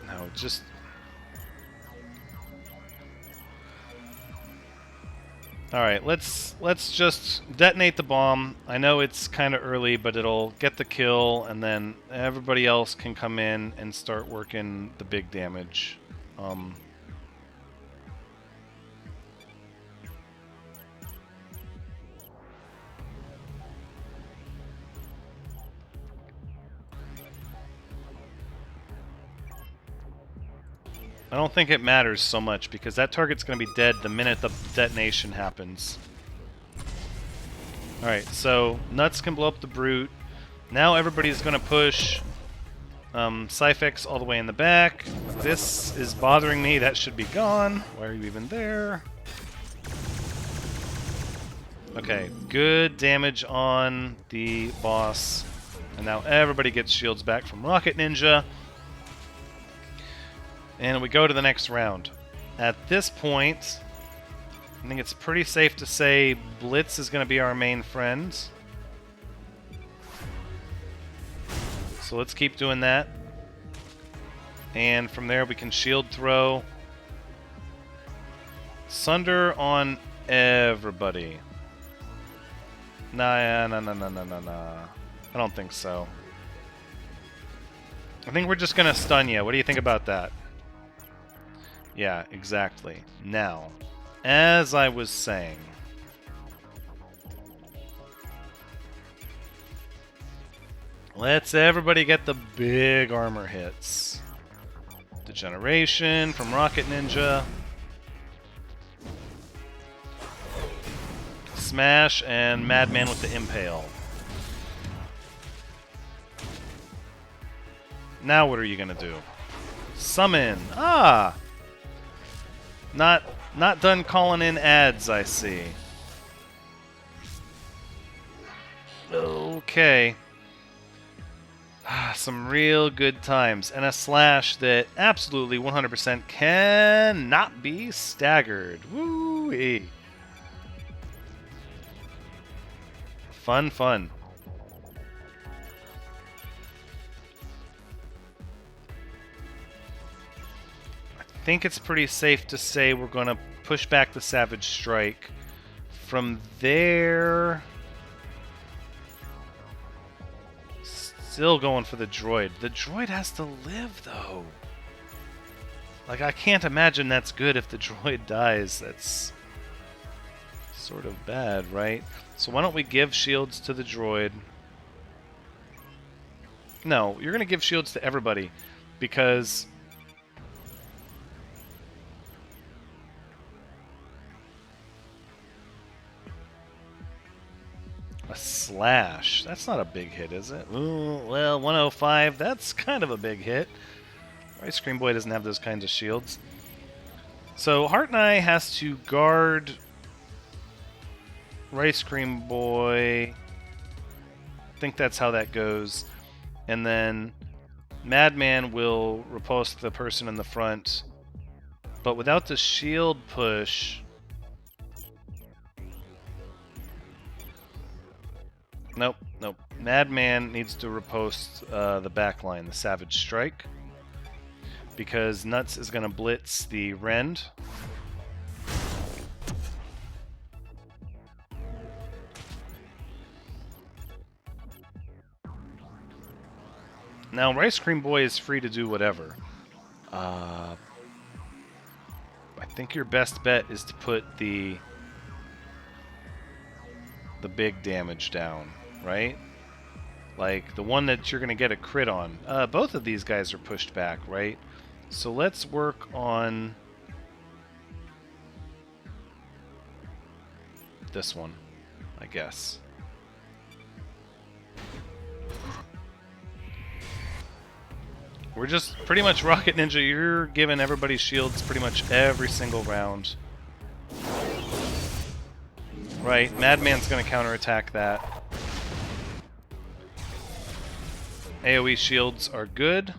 No, just... Alright, let's just detonate the bomb. I know it's kind of early, but it'll get the kill, and then everybody else can come in and start working the big damage. I don't think it matters so much, because that target's going to be dead the minute the detonation happens. Alright, so Nuts can blow up the Brute. Now everybody's going to push Syphex all the way in the back. This is bothering me. That should be gone. Why are you even there? Okay, good damage on the boss. And now everybody gets shields back from Rocket Ninja. And we go to the next round. At this point, I think it's pretty safe to say Blitz is going to be our main friend. So let's keep doing that. And from there we can shield throw. Sunder on everybody. Nah. I don't think so. I think we're just going to stun you. What do you think about that? Yeah, exactly. Now, as I was saying, let's everybody get the big armor hits. Degeneration from Rocket Ninja. Smash and Madman with the Impale. Now what are you gonna do? Summon! Ah! Not done calling in ads, I see. Okay. Some real good times. And a slash that absolutely 100% cannot be staggered. Woo-wee. Fun. I think it's pretty safe to say we're going to push back the Savage Strike. From there... Still going for the droid. The droid has to live, though. Like, I can't imagine that's good if the droid dies. That's sort of bad, right? So why don't we give shields to the droid? No, you're going to give shields to everybody. Because... A slash. That's not a big hit, is it? Ooh, well, 105. That's kind of a big hit. Ice Cream Boy doesn't have those kinds of shields. So Heart and I has to guard Rice Cream Boy. I think that's how that goes. And then Madman will riposte the person in the front. But without the shield push... Nope, nope. Madman needs to riposte the back line, the Savage Strike. Because Nuts is going to blitz the Rend. Now, Rice Cream Boy is free to do whatever. I think your best bet is to put the big damage down, right? Like, the one that you're going to get a crit on. Both of these guys are pushed back, right? So let's work on this one, I guess. We're just pretty much Rocket Ninja. You're giving everybody shields pretty much every single round. Right, Madman's going to counterattack that. AoE shields are good.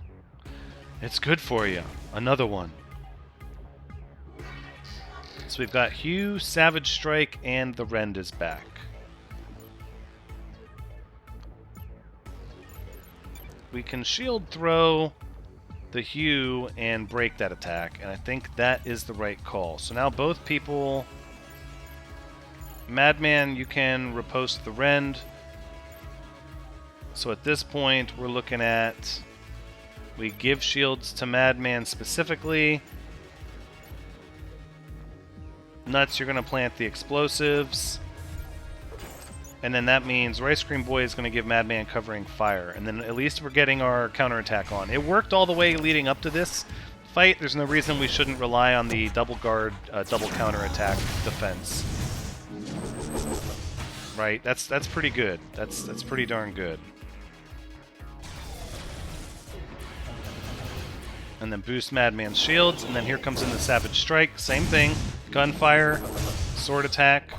It's good for you. Another one. So we've got Hugh, Savage Strike, and the Rend is back. We can shield throw the Hugh and break that attack, and I think that is the right call. So now both people... Madman, you can riposte the Rend. So at this point, we're looking at... We give shields to Madman specifically. Nuts, you're going to plant the explosives. And then that means Rice Cream Boy is going to give Madman covering fire. And then at least we're getting our counterattack on. It worked all the way leading up to this fight. There's no reason we shouldn't rely on the double guard, double counterattack defense. Right? That's pretty good. That's pretty darn good. And then boost Madman's shields, and then here comes in the Savage Strike. Same thing. Gunfire, sword attack.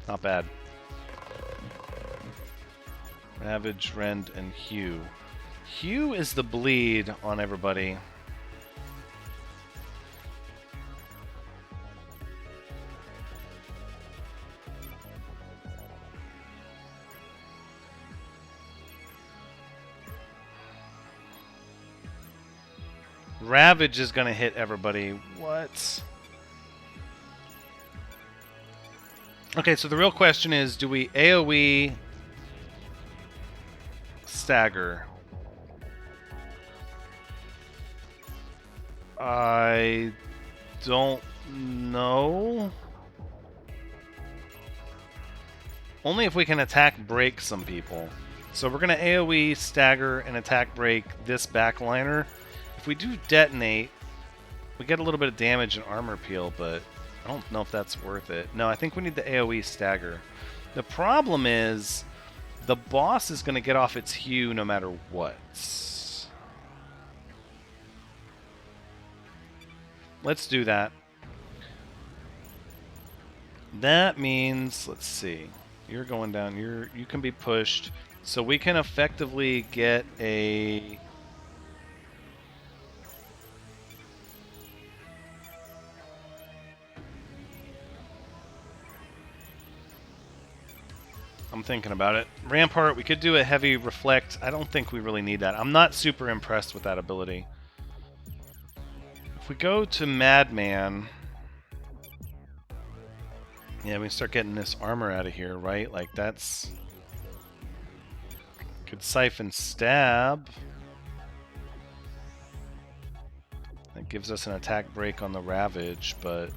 Not bad. Ravage, Rend, and Hugh. Hugh is the bleed on everybody. Ravage is going to hit everybody. What? Okay, so the real question is, do we AoE stagger? I don't know. Only if we can attack break some people. So we're going to AoE stagger and attack break this backliner. If we do detonate, we get a little bit of damage and armor peel, but I don't know if that's worth it. No, I think we need the AoE stagger. The problem is the boss is going to get off its Hue no matter what. Let's do that. That means, let's see. You're going down. You can be pushed. So we can effectively get a... I'm thinking about it. Rampart, we could do a heavy reflect. I don't think we really need that. I'm not super impressed with that ability. If we go to Madman... Yeah, we start getting this armor out of here, right? Like, that's... Could Siphon Stab. That gives us an attack break on the Ravage, but...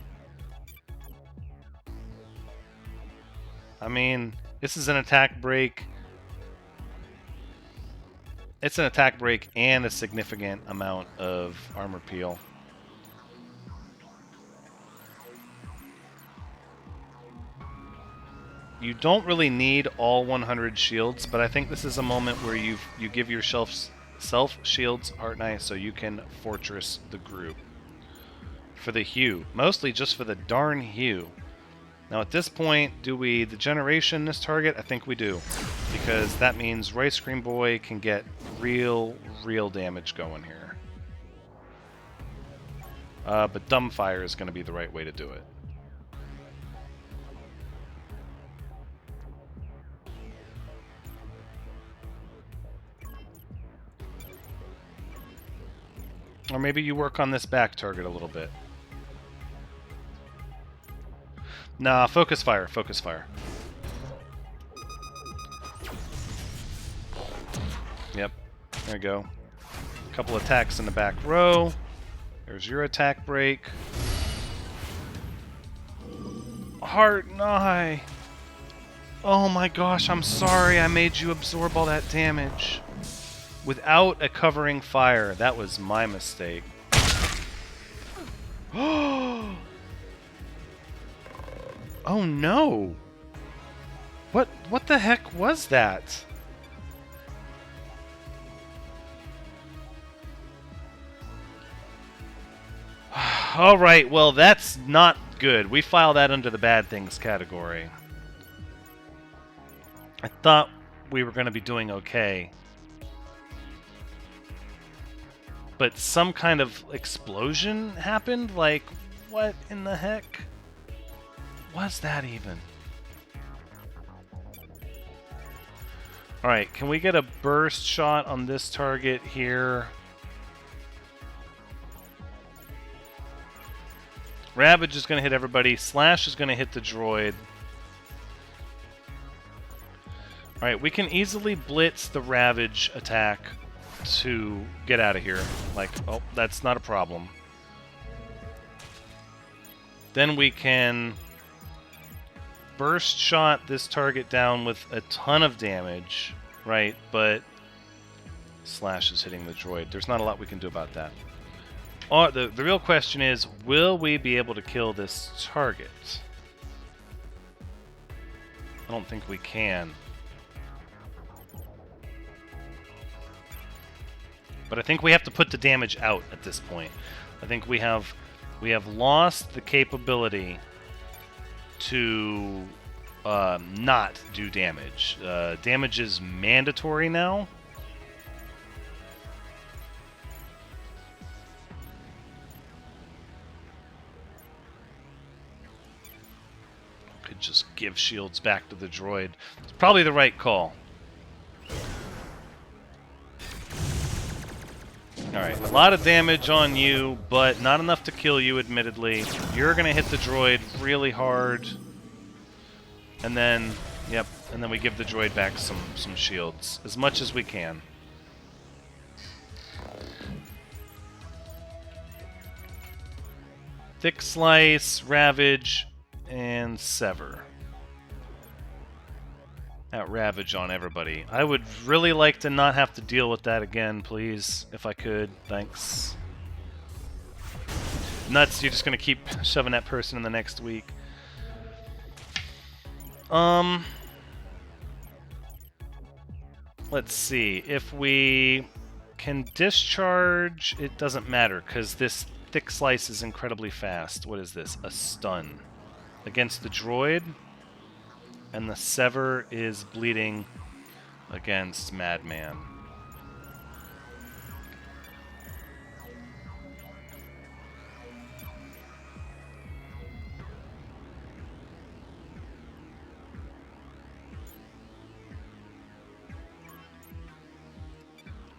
I mean... This is an attack break. It's an attack break and a significant amount of armor peel. You don't really need all 100 shields, but I think this is a moment where you give yourself shields Heart Knight so you can fortress the group. For the hue. Mostly just for the darn hue. Now at this point, do we degeneration this target? I think we do. Because that means Rice Cream Boy can get real damage going here. But Dumbfire is going to be the right way to do it. Or maybe you work on this back target a little bit. Nah, focus fire, focus fire. Yep, there you go. A couple attacks in the back row. There's your attack break. Heart Knight! Oh my gosh, I'm sorry I made you absorb all that damage. Without a covering fire. That was my mistake. Oh no! What the heck was that? Alright, well that's not good. We file that under the bad things category. I thought we were going to be doing okay. But some kind of explosion happened? Like, what in the heck was that even? Alright, can we get a burst shot on this target here? Ravage is going to hit everybody. Slash is going to hit the droid. Alright, we can easily blitz the Ravage attack to get out of here. Like, oh, that's not a problem. Then we can burst shot this target down with a ton of damage, right? But Slash is hitting the droid. There's not a lot we can do about that. The real question is, will we be able to kill this target? I don't think we can. But I think we have to put the damage out at this point. I think we have lost the capability to not do damage. Damage is mandatory now. Could just give shields back to the droid. It's probably the right call. Alright, a lot of damage on you, but not enough to kill you, admittedly. You're going to hit the droid really hard. And then, yep, and then we give the droid back some shields. As much as we can. Thick Slice, Ravage, and Sever. That Ravage on everybody. I would really like to not have to deal with that again, please. If I could. Thanks. Nuts, you're just going to keep shoving that person in the next week. Let's see. If we can discharge, it doesn't matter, because this Thick Slice is incredibly fast. What is this? A stun. Against the droid. And the Sever is bleeding against Madman.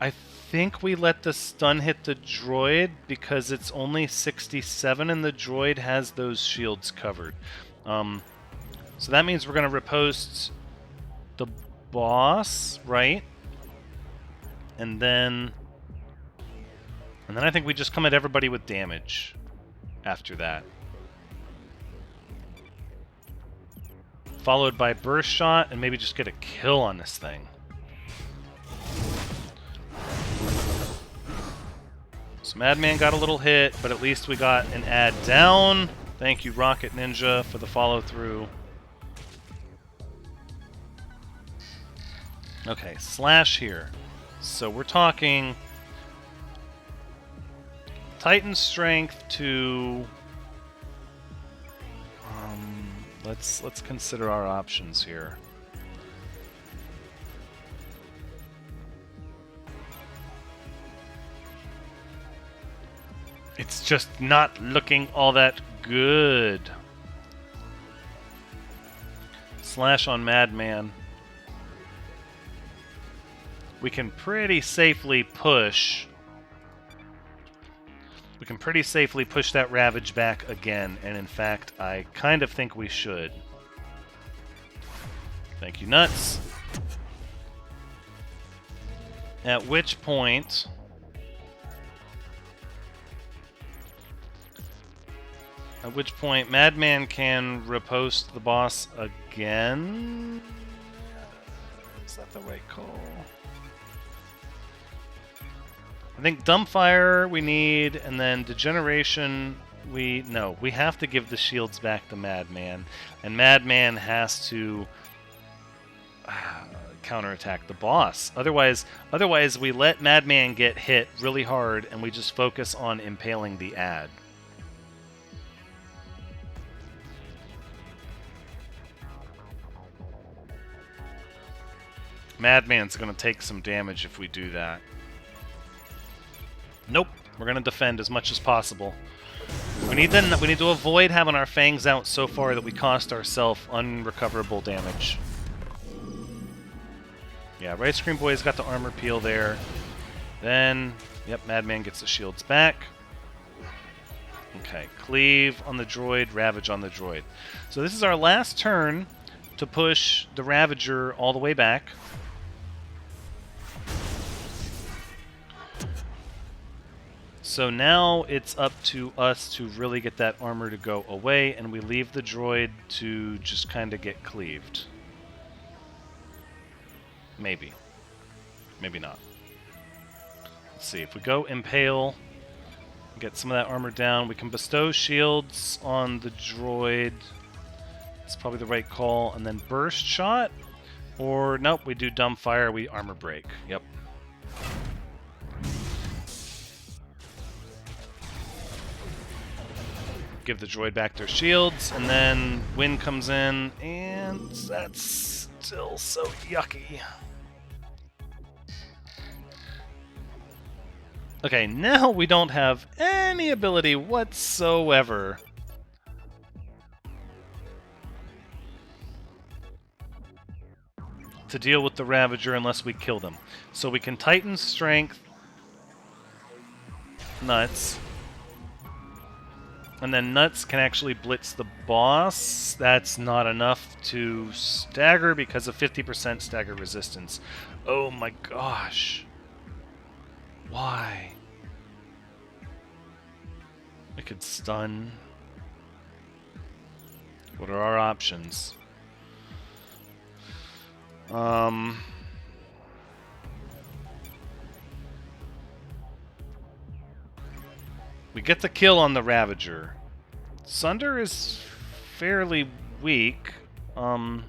I think we let the stun hit the droid because it's only 67 and the droid has those shields covered. So that means we're going to riposte the boss, right? And then I think we just come at everybody with damage after that. Followed by burst shot and maybe just get a kill on this thing. So Madman got a little hit, but at least we got an ad down. Thank you, Rocket Ninja, for the follow-through. Okay, slash here. So we're talking Titan strength to... let's consider our options here. It's just not looking all that good. Slash on Madman. We can pretty safely push. We can pretty safely push that Ravage back again, and in fact, I kind of think we should. Thank you, Nuts. At which point... Madman can riposte the boss again? Is that the right call? I think Dumbfire we need, and then Degeneration no, we have to give the shields back to Madman, and Madman has to counterattack the boss. Otherwise we let Madman get hit really hard, and we just focus on impaling the ad. Madman's going to take some damage if we do that. Nope. We're going to defend as much as possible. We need to avoid having our fangs out so far that we cost ourselves unrecoverable damage. Yeah, Rice Cream Boy's got the armor peel there. Then, yep, Madman gets the shields back. Okay, Cleave on the droid, Ravage on the droid. So this is our last turn to push the Ravager all the way back. So now it's up to us to really get that armor to go away, and we leave the droid to just kind of get cleaved. Maybe. Maybe not. Let's see, if we go Impale, get some of that armor down, we can bestow shields on the droid. It's probably the right call. And then Burst Shot, or nope, we do Dumbfire, we armor break. Yep. Give the droid back their shields, and then Wynn comes in, and that's still so yucky. Okay, now we don't have any ability whatsoever to deal with the Ravager unless we kill them. So we can Titan Strength Nuts. And then Nuts can actually blitz the boss. That's not enough to stagger because of 50% stagger resistance. Oh my gosh. Why? We could stun. What are our options? We get the kill on the Ravager. Sunder is fairly weak. I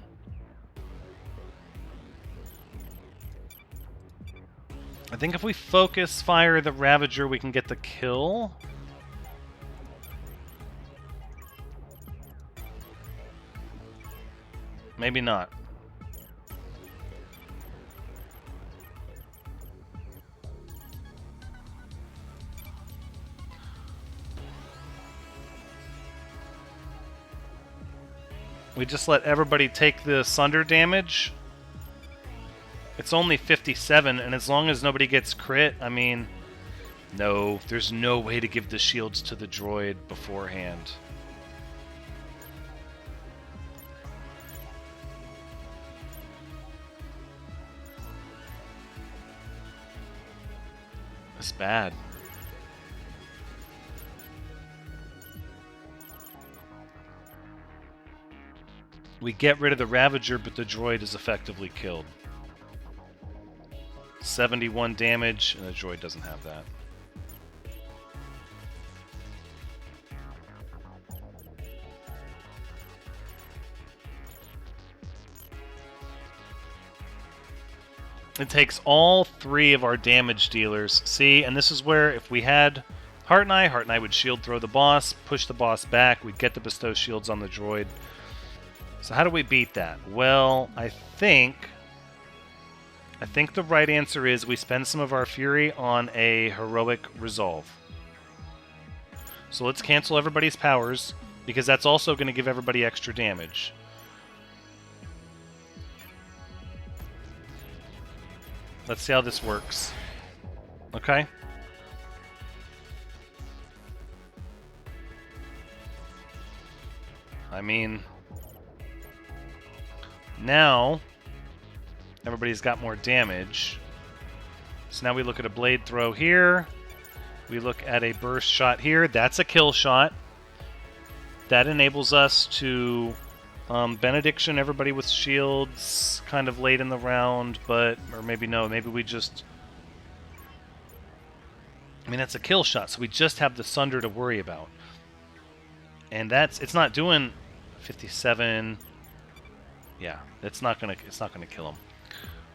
think if we focus fire the Ravager, we can get the kill. Maybe not. We just let everybody take the Sunder damage. It's only 57, and as long as nobody gets crit, I mean... No, there's no way to give the shields to the droid beforehand. That's bad. We get rid of the Ravager, but the droid is effectively killed. 71 damage, and the droid doesn't have that. It takes all 3 of our damage dealers. See, and this is where if we had Heart and I would shield throw the boss, push the boss back, we'd get the bestow shields on the droid. So how do we beat that? Well, I think the right answer is we spend some of our fury on a heroic resolve. So let's cancel everybody's powers, because that's also going to give everybody extra damage. Let's see how this works. Okay? I mean, now everybody's got more damage. So now we look at a blade throw here. We look at a burst shot here. That's a kill shot. That enables us to benediction everybody with shields kind of late in the round, but, or maybe no, maybe we just, I mean, that's a kill shot, so we just have the Sunder to worry about. And it's not doing 57. Yeah, it's not gonna kill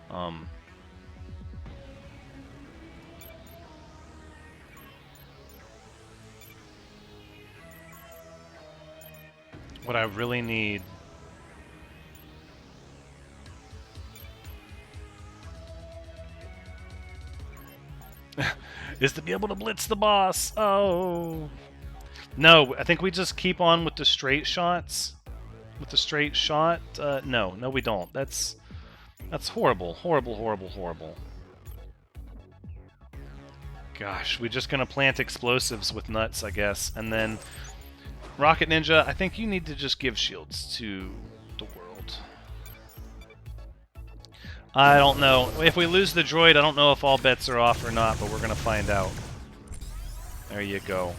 him. What I really need is to be able to blitz the boss. Oh. No, I think we just keep on with the straight shots. With the straight shot? No, we don't. That's horrible. Horrible. Gosh, we're just gonna plant explosives with nuts, I guess. And then Rocket Ninja, I think you need to just give shields to the world. I don't know. If we lose the droid, I don't know if all bets are off or not, but we're gonna find out. There you go.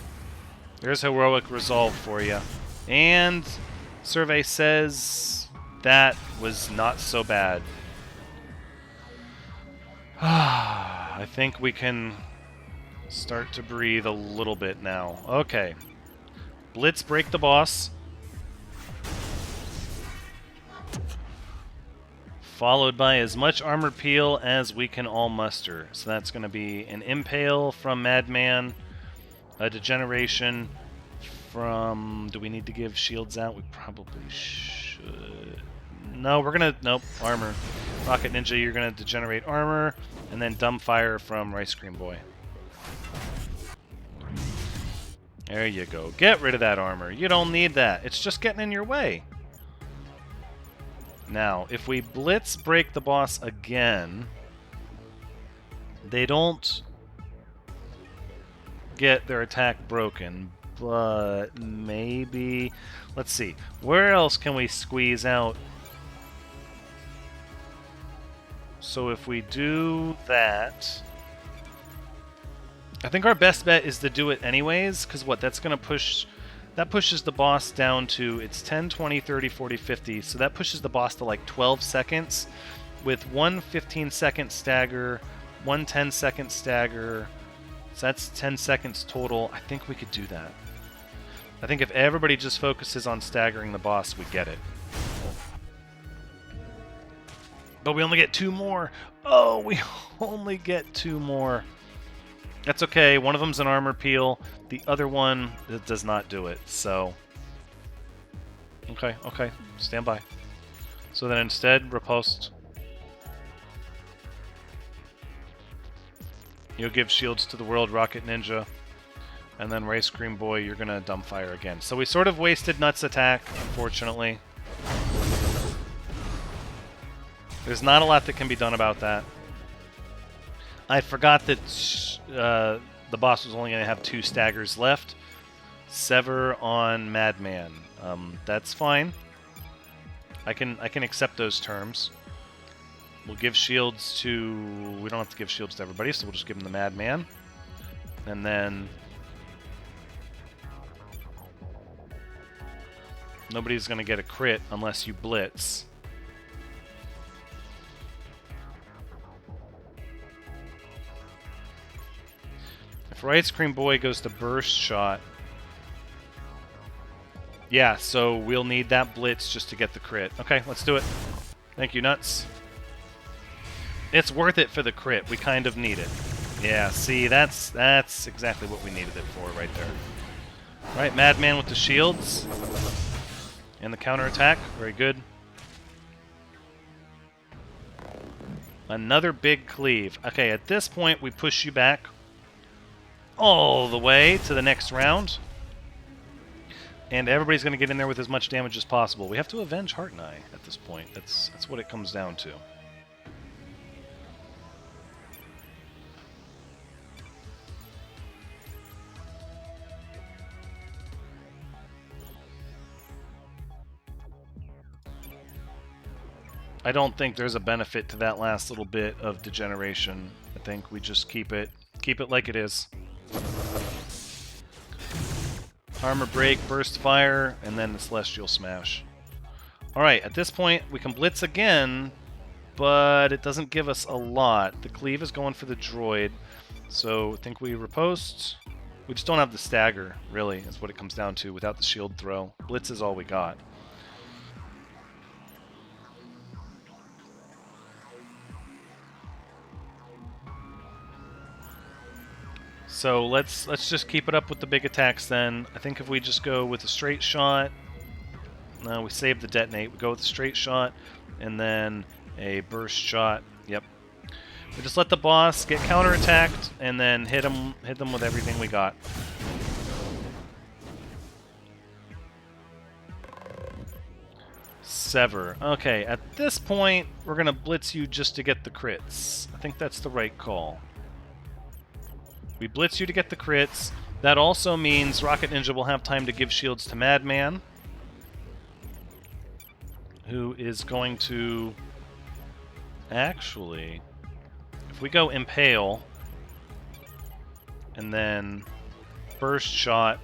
There's heroic resolve for you. And survey says that was not so bad. I think we can start to breathe a little bit now. Okay. Blitz break the boss. Followed by as much armor peel as we can all muster. So that's going to be an impale from Madman. A degeneration from... Do we need to give shields out? We probably should. No, we're going to... Nope, armor. Rocket Ninja, you're going to degenerate armor. And then Dumbfire from Rice Cream Boy. There you go. Get rid of that armor. You don't need that. It's just getting in your way. Now, if we blitz break the boss again, they don't get their attack broken, but maybe... Let's see. Where else can we squeeze out? So if we do that... I think our best bet is to do it anyways, because what, that's going to push... That pushes the boss down to, it's 10, 20, 30, 40, 50, so that pushes the boss to like 12 seconds, with one 15-second stagger, one 10-second stagger, so that's 10 seconds total. I think we could do that. I think if everybody just focuses on staggering the boss, we get it. But we only get 2 more! Oh, we only get 2 more. That's okay, one of them's an armor peel, the other one does not do it, so... Okay, stand by. So then instead, riposte. You'll give shields to the world, Rocket Ninja, and then Rice Cream Boy, you're gonna Dumbfire again. So we sort of wasted Nuts' attack, unfortunately. There's not a lot that can be done about that. I forgot that the boss was only going to have 2 staggers left. Sever on Madman. That's fine. I can accept those terms. We'll give shields to... We don't have to give shields to everybody, so we'll just give them the Madman. And then... Nobody's going to get a crit unless you blitz. If Rice Cream Boy goes to Burst Shot... Yeah, so we'll need that blitz just to get the crit. Okay, let's do it. Thank you, Nuts. It's worth it for the crit. We kind of need it. Yeah, see, that's exactly what we needed it for right there. Right, Madman with the shields. And the counterattack. Very good. Another big cleave. Okay, at this point, we push you back all the way to the next round. And everybody's going to get in there with as much damage as possible. We have to avenge Heart and Eye at this point. That's what it comes down to. I don't think there's a benefit to that last little bit of degeneration. I think we just keep it like it is. Armor break, burst fire, and then the celestial smash. Alright, at this point we can blitz again, but it doesn't give us a lot. The cleave is going for the droid, so I think we riposte. We just don't have the stagger, really, is what it comes down to without the shield throw. Blitz is all we got. So let's just keep it up with the big attacks then. I think if we just go with a straight shot, no, we save the detonate. We go with a straight shot and then a burst shot. Yep. We just let the boss get counterattacked and then hit them with everything we got. Sever. Okay, at this point we're gonna blitz you just to get the crits. I think that's the right call. We blitz you to get the crits. That also means Rocket Ninja will have time to give shields to Madman, who is going to... Actually, if we go Impale, and then Burst Shot,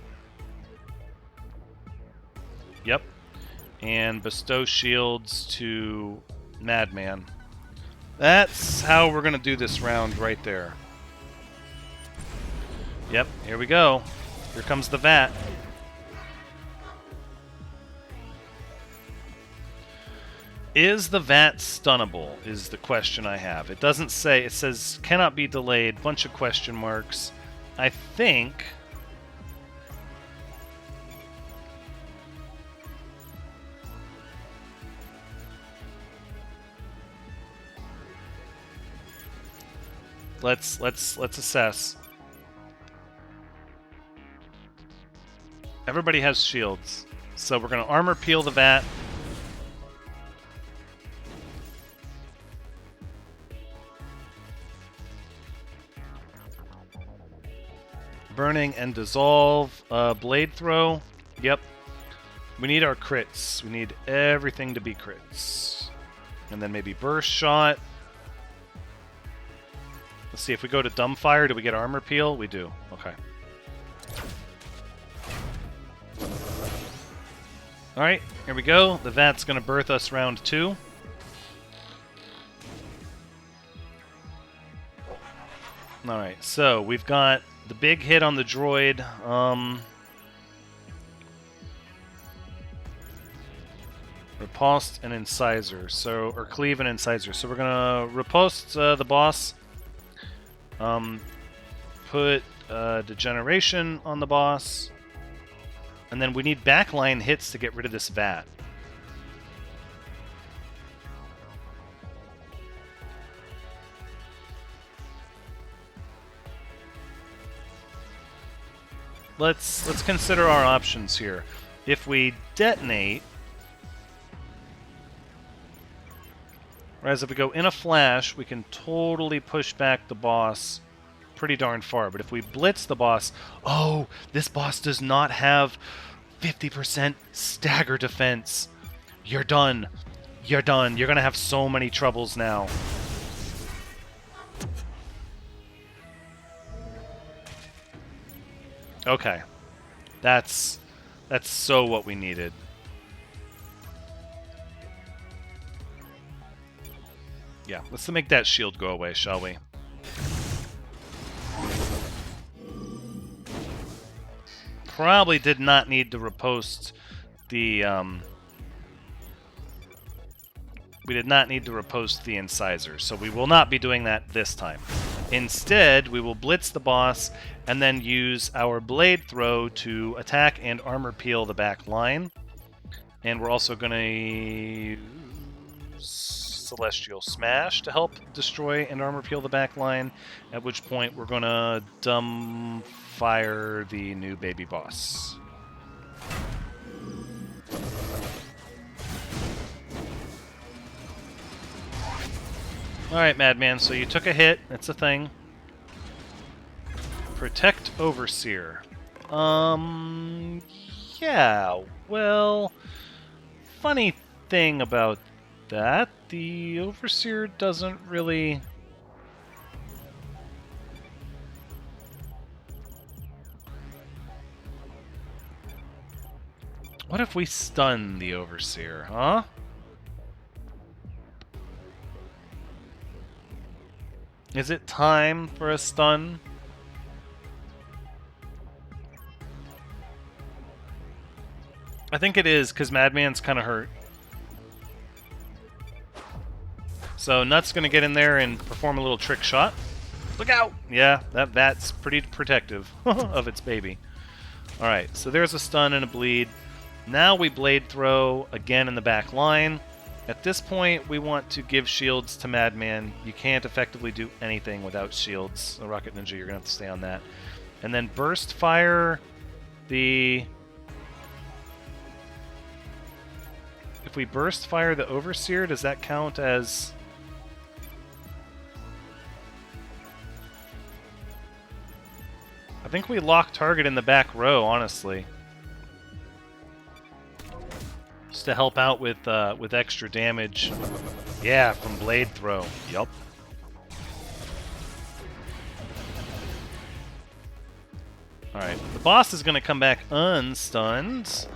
yep, and bestow shields to Madman. That's how we're going to do this round right there. Yep, here we go. Here comes the VAT. Is the VAT stunnable, is the question I have. It doesn't say, it says cannot be delayed, bunch of question marks. I think... Let's assess. Everybody has shields, so we're going to armor peel the VAT. Burning and dissolve. Blade throw. Yep. We need our crits. We need everything to be crits. And then maybe burst shot. Let's see, if we go to dumbfire, do we get armor peel? We do. Okay. Alright, here we go. The VAT's going to birth us round 2. Alright, so we've got the big hit on the droid. Riposte and incisor. So, or cleave and incisor. So we're going to riposte the boss. Put degeneration on the boss. And then we need backline hits to get rid of this VAT. Let's consider our options here. If we detonate, whereas if we go in a flash, we can totally push back the boss pretty darn far. But if we blitz the boss, oh, this boss does not have 50% stagger defense. You're done. You're done. You're going to have so many troubles now. Okay. That's so what we needed. Yeah, let's make that shield go away, shall we? Probably did not need to riposte the We did not need to riposte the incisor, so we will not be doing that this time. Instead, we will blitz the boss and then use our blade throw to attack and armor peel the back line. And we're also going to use Celestial Smash to help destroy and armor peel the back line, at which point we're going to dumb fire the new baby boss. Alright, Madman, so you took a hit. That's a thing. Protect Overseer. Yeah, well, funny thing about that, the Overseer doesn't really... What if we stun the Overseer, huh? Is it time for a stun? I think it is, because Madman's kind of hurt. So Nut's going to get in there and perform a little trick shot. Look out! Yeah, that's pretty protective of its baby. Alright, so there's a stun and a bleed. Now we blade throw again in the back line. At this point, we want to give shields to Madman. You can't effectively do anything without shields. The Rocket Ninja, you're going to have to stay on that. And then burst fire the... If we burst fire the Overseer, does that count as... I think we lock target in the back row, honestly. Just to help out with extra damage. Yeah, from blade throw. Yup. Alright, the boss is going to come back unstunned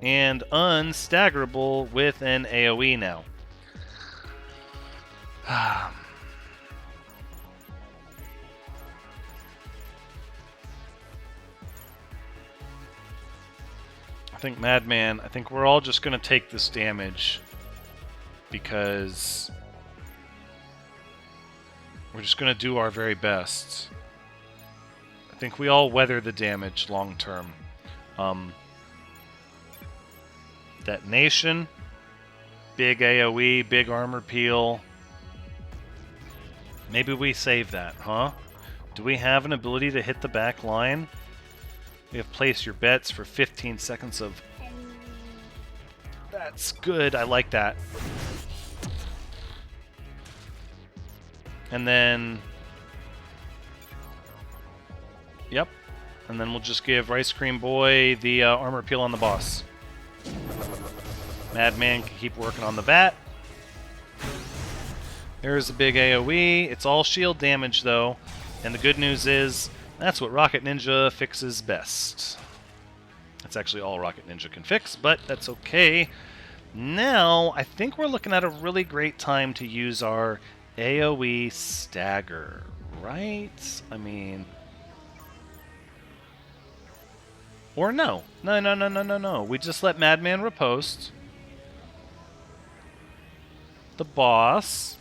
and unstaggerable with an AoE now. I think Madman, I think we're all just going to take this damage because we're just going to do our very best. I think we all weather the damage long term. Detonation, big AoE, big armor peel. Maybe we save that, huh? Do we have an ability to hit the back line? We have place your bets for 15 seconds of... That's good. I like that. And then... Yep. And then we'll just give Rice Cream Boy the armor peel on the boss. Madman can keep working on the bat. There's a big AoE. It's all shield damage, though. And the good news is... That's what Rocket Ninja fixes best. That's actually all Rocket Ninja can fix, but that's okay. Now, I think we're looking at a really great time to use our AoE stagger, right? I mean... Or no. No. We just let Madman riposte. The boss.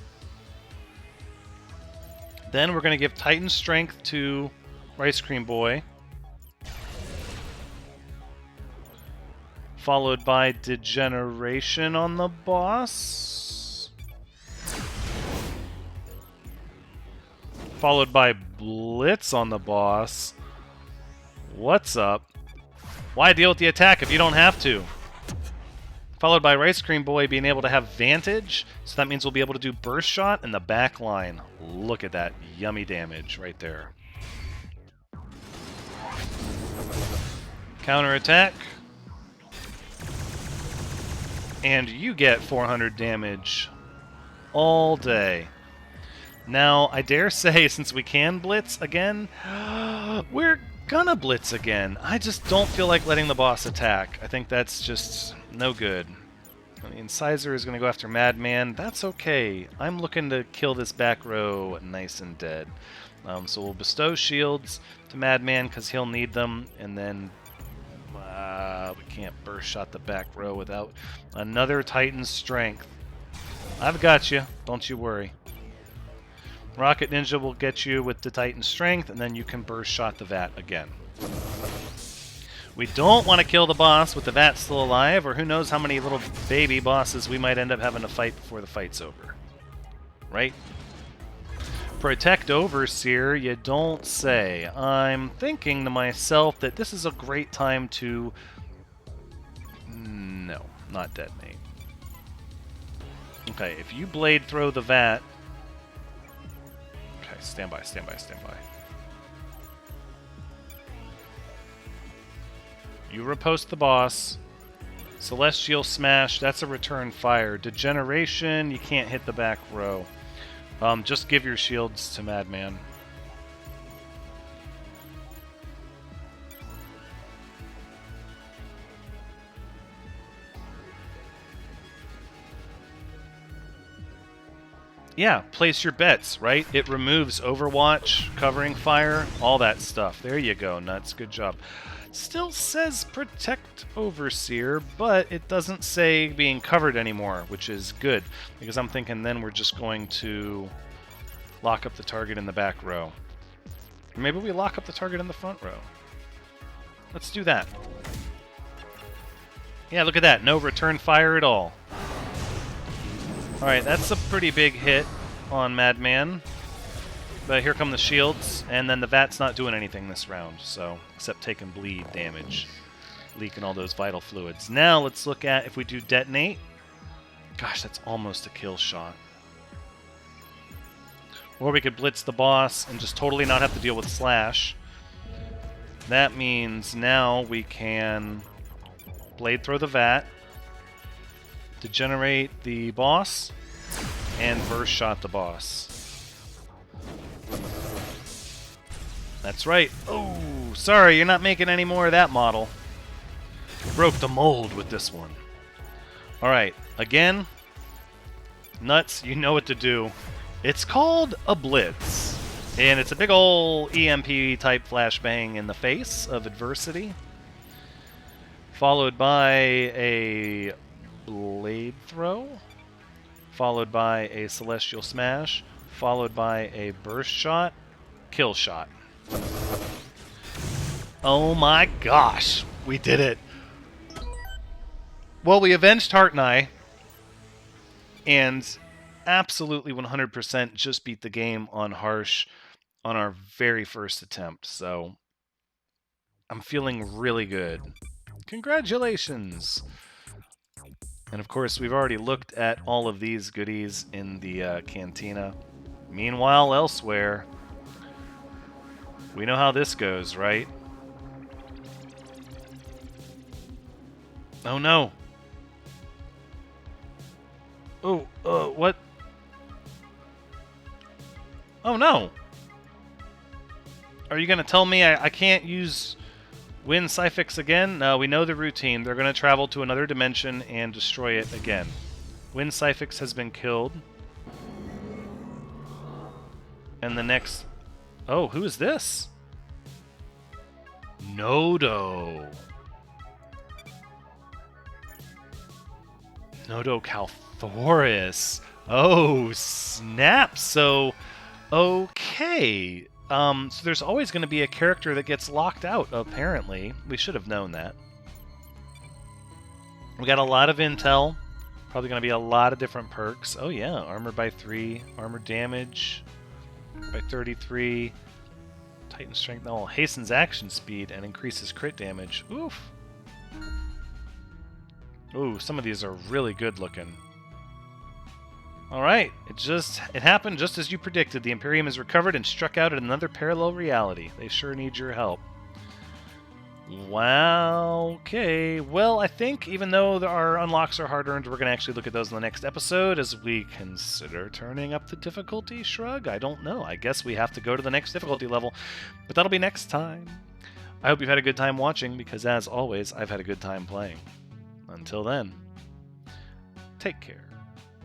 Then we're going to give Titan Strength to... Ice Cream Boy, followed by Degeneration on the boss, followed by Blitz on the boss. What's up? Why deal with the attack if you don't have to? Followed by Ice Cream Boy being able to have Vantage, so that means we'll be able to do Burst Shot in the back line. Look at that yummy damage right there. Counterattack. And you get 400 damage all day. Now, I dare say, since we can blitz again, we're gonna blitz again. I just don't feel like letting the boss attack. I think that's just no good. The Incisor is gonna go after Madman. That's okay. I'm looking to kill this back row nice and dead. So we'll bestow shields to Madman because he'll need them, and then we can't burst shot the back row without another Titan Strength. I've got you. Don't you worry. Rocket Ninja will get you with the Titan Strength, and then you can burst shot the vat again. We don't want to kill the boss with the vat still alive, or who knows how many little baby bosses we might end up having to fight before the fight's over. Right? Protect Overseer, you don't say. I'm thinking to myself that this is a great time to... No, not detonate. Okay, if you blade throw the vat... Okay, stand by, stand by, stand by. You riposte the boss. Celestial Smash, that's a return fire. Degeneration, you can't hit the back row. Just give your shields to Madman. Yeah, place your bets, right? It removes Overwatch, covering fire, all that stuff. There you go, Nuts. Good job. Still says protect Overseer, but it doesn't say being covered anymore, which is good, because I'm thinking then we're just going to lock up the target in the back row. Or maybe we lock up the target in the front row. Let's do that. Yeah, look at that. No return fire at all. Alright, that's a pretty big hit on Madman. But here come the shields, and then the vat's not doing anything this round, so except taking bleed damage, leaking all those vital fluids. Now let's look at if we do detonate. Gosh, that's almost a kill shot. Or we could blitz the boss and just totally not have to deal with Slash. That means now we can blade throw the vat, degenerate the boss, and burst shot the boss. That's right. Oh, sorry, you're not making any more of that model. Broke the mold with this one. Alright, again, Nuts, you know what to do. It's called a Blitz, and it's a big ol' EMP-type flashbang in the face of adversity, followed by a blade throw, followed by a Celestial Smash, followed by a burst shot, kill shot. Oh my gosh, we did it. Well, we avenged Heart and I, and absolutely 100% just beat the game on Harsh on our very first attempt, so I'm feeling really good. Congratulations! And of course, we've already looked at all of these goodies in the cantina. Meanwhile, elsewhere, we know how this goes, right? Oh no! Oh, what? Oh no! Are you gonna tell me I can't use Wynn Syphex again? No, we know the routine. They're gonna travel to another dimension and destroy it again. Wynn Syphex has been killed. And the next... Oh, who is this? Nodo. Nodo Calthoris. Oh, snap. So, okay. So there's always going to be a character that gets locked out, apparently. We should have known that. We got a lot of intel. Probably going to be a lot of different perks. Oh yeah, armor by 3, armor damage by 33, Titan strength, no, hastens action speed and increases crit damage. Oof. Ooh, some of these are really good looking. Alright, it happened just as you predicted. The Imperium is recovered and struck out at another parallel reality. They sure need your help. Wow, okay. Well, I think even though our unlocks are hard earned, we're going to actually look at those in the next episode as we consider turning up the difficulty. Shrug? I don't know. I guess we have to go to the next difficulty level, but that'll be next time. I hope you've had a good time watching, because as always, I've had a good time playing. Until then, take care.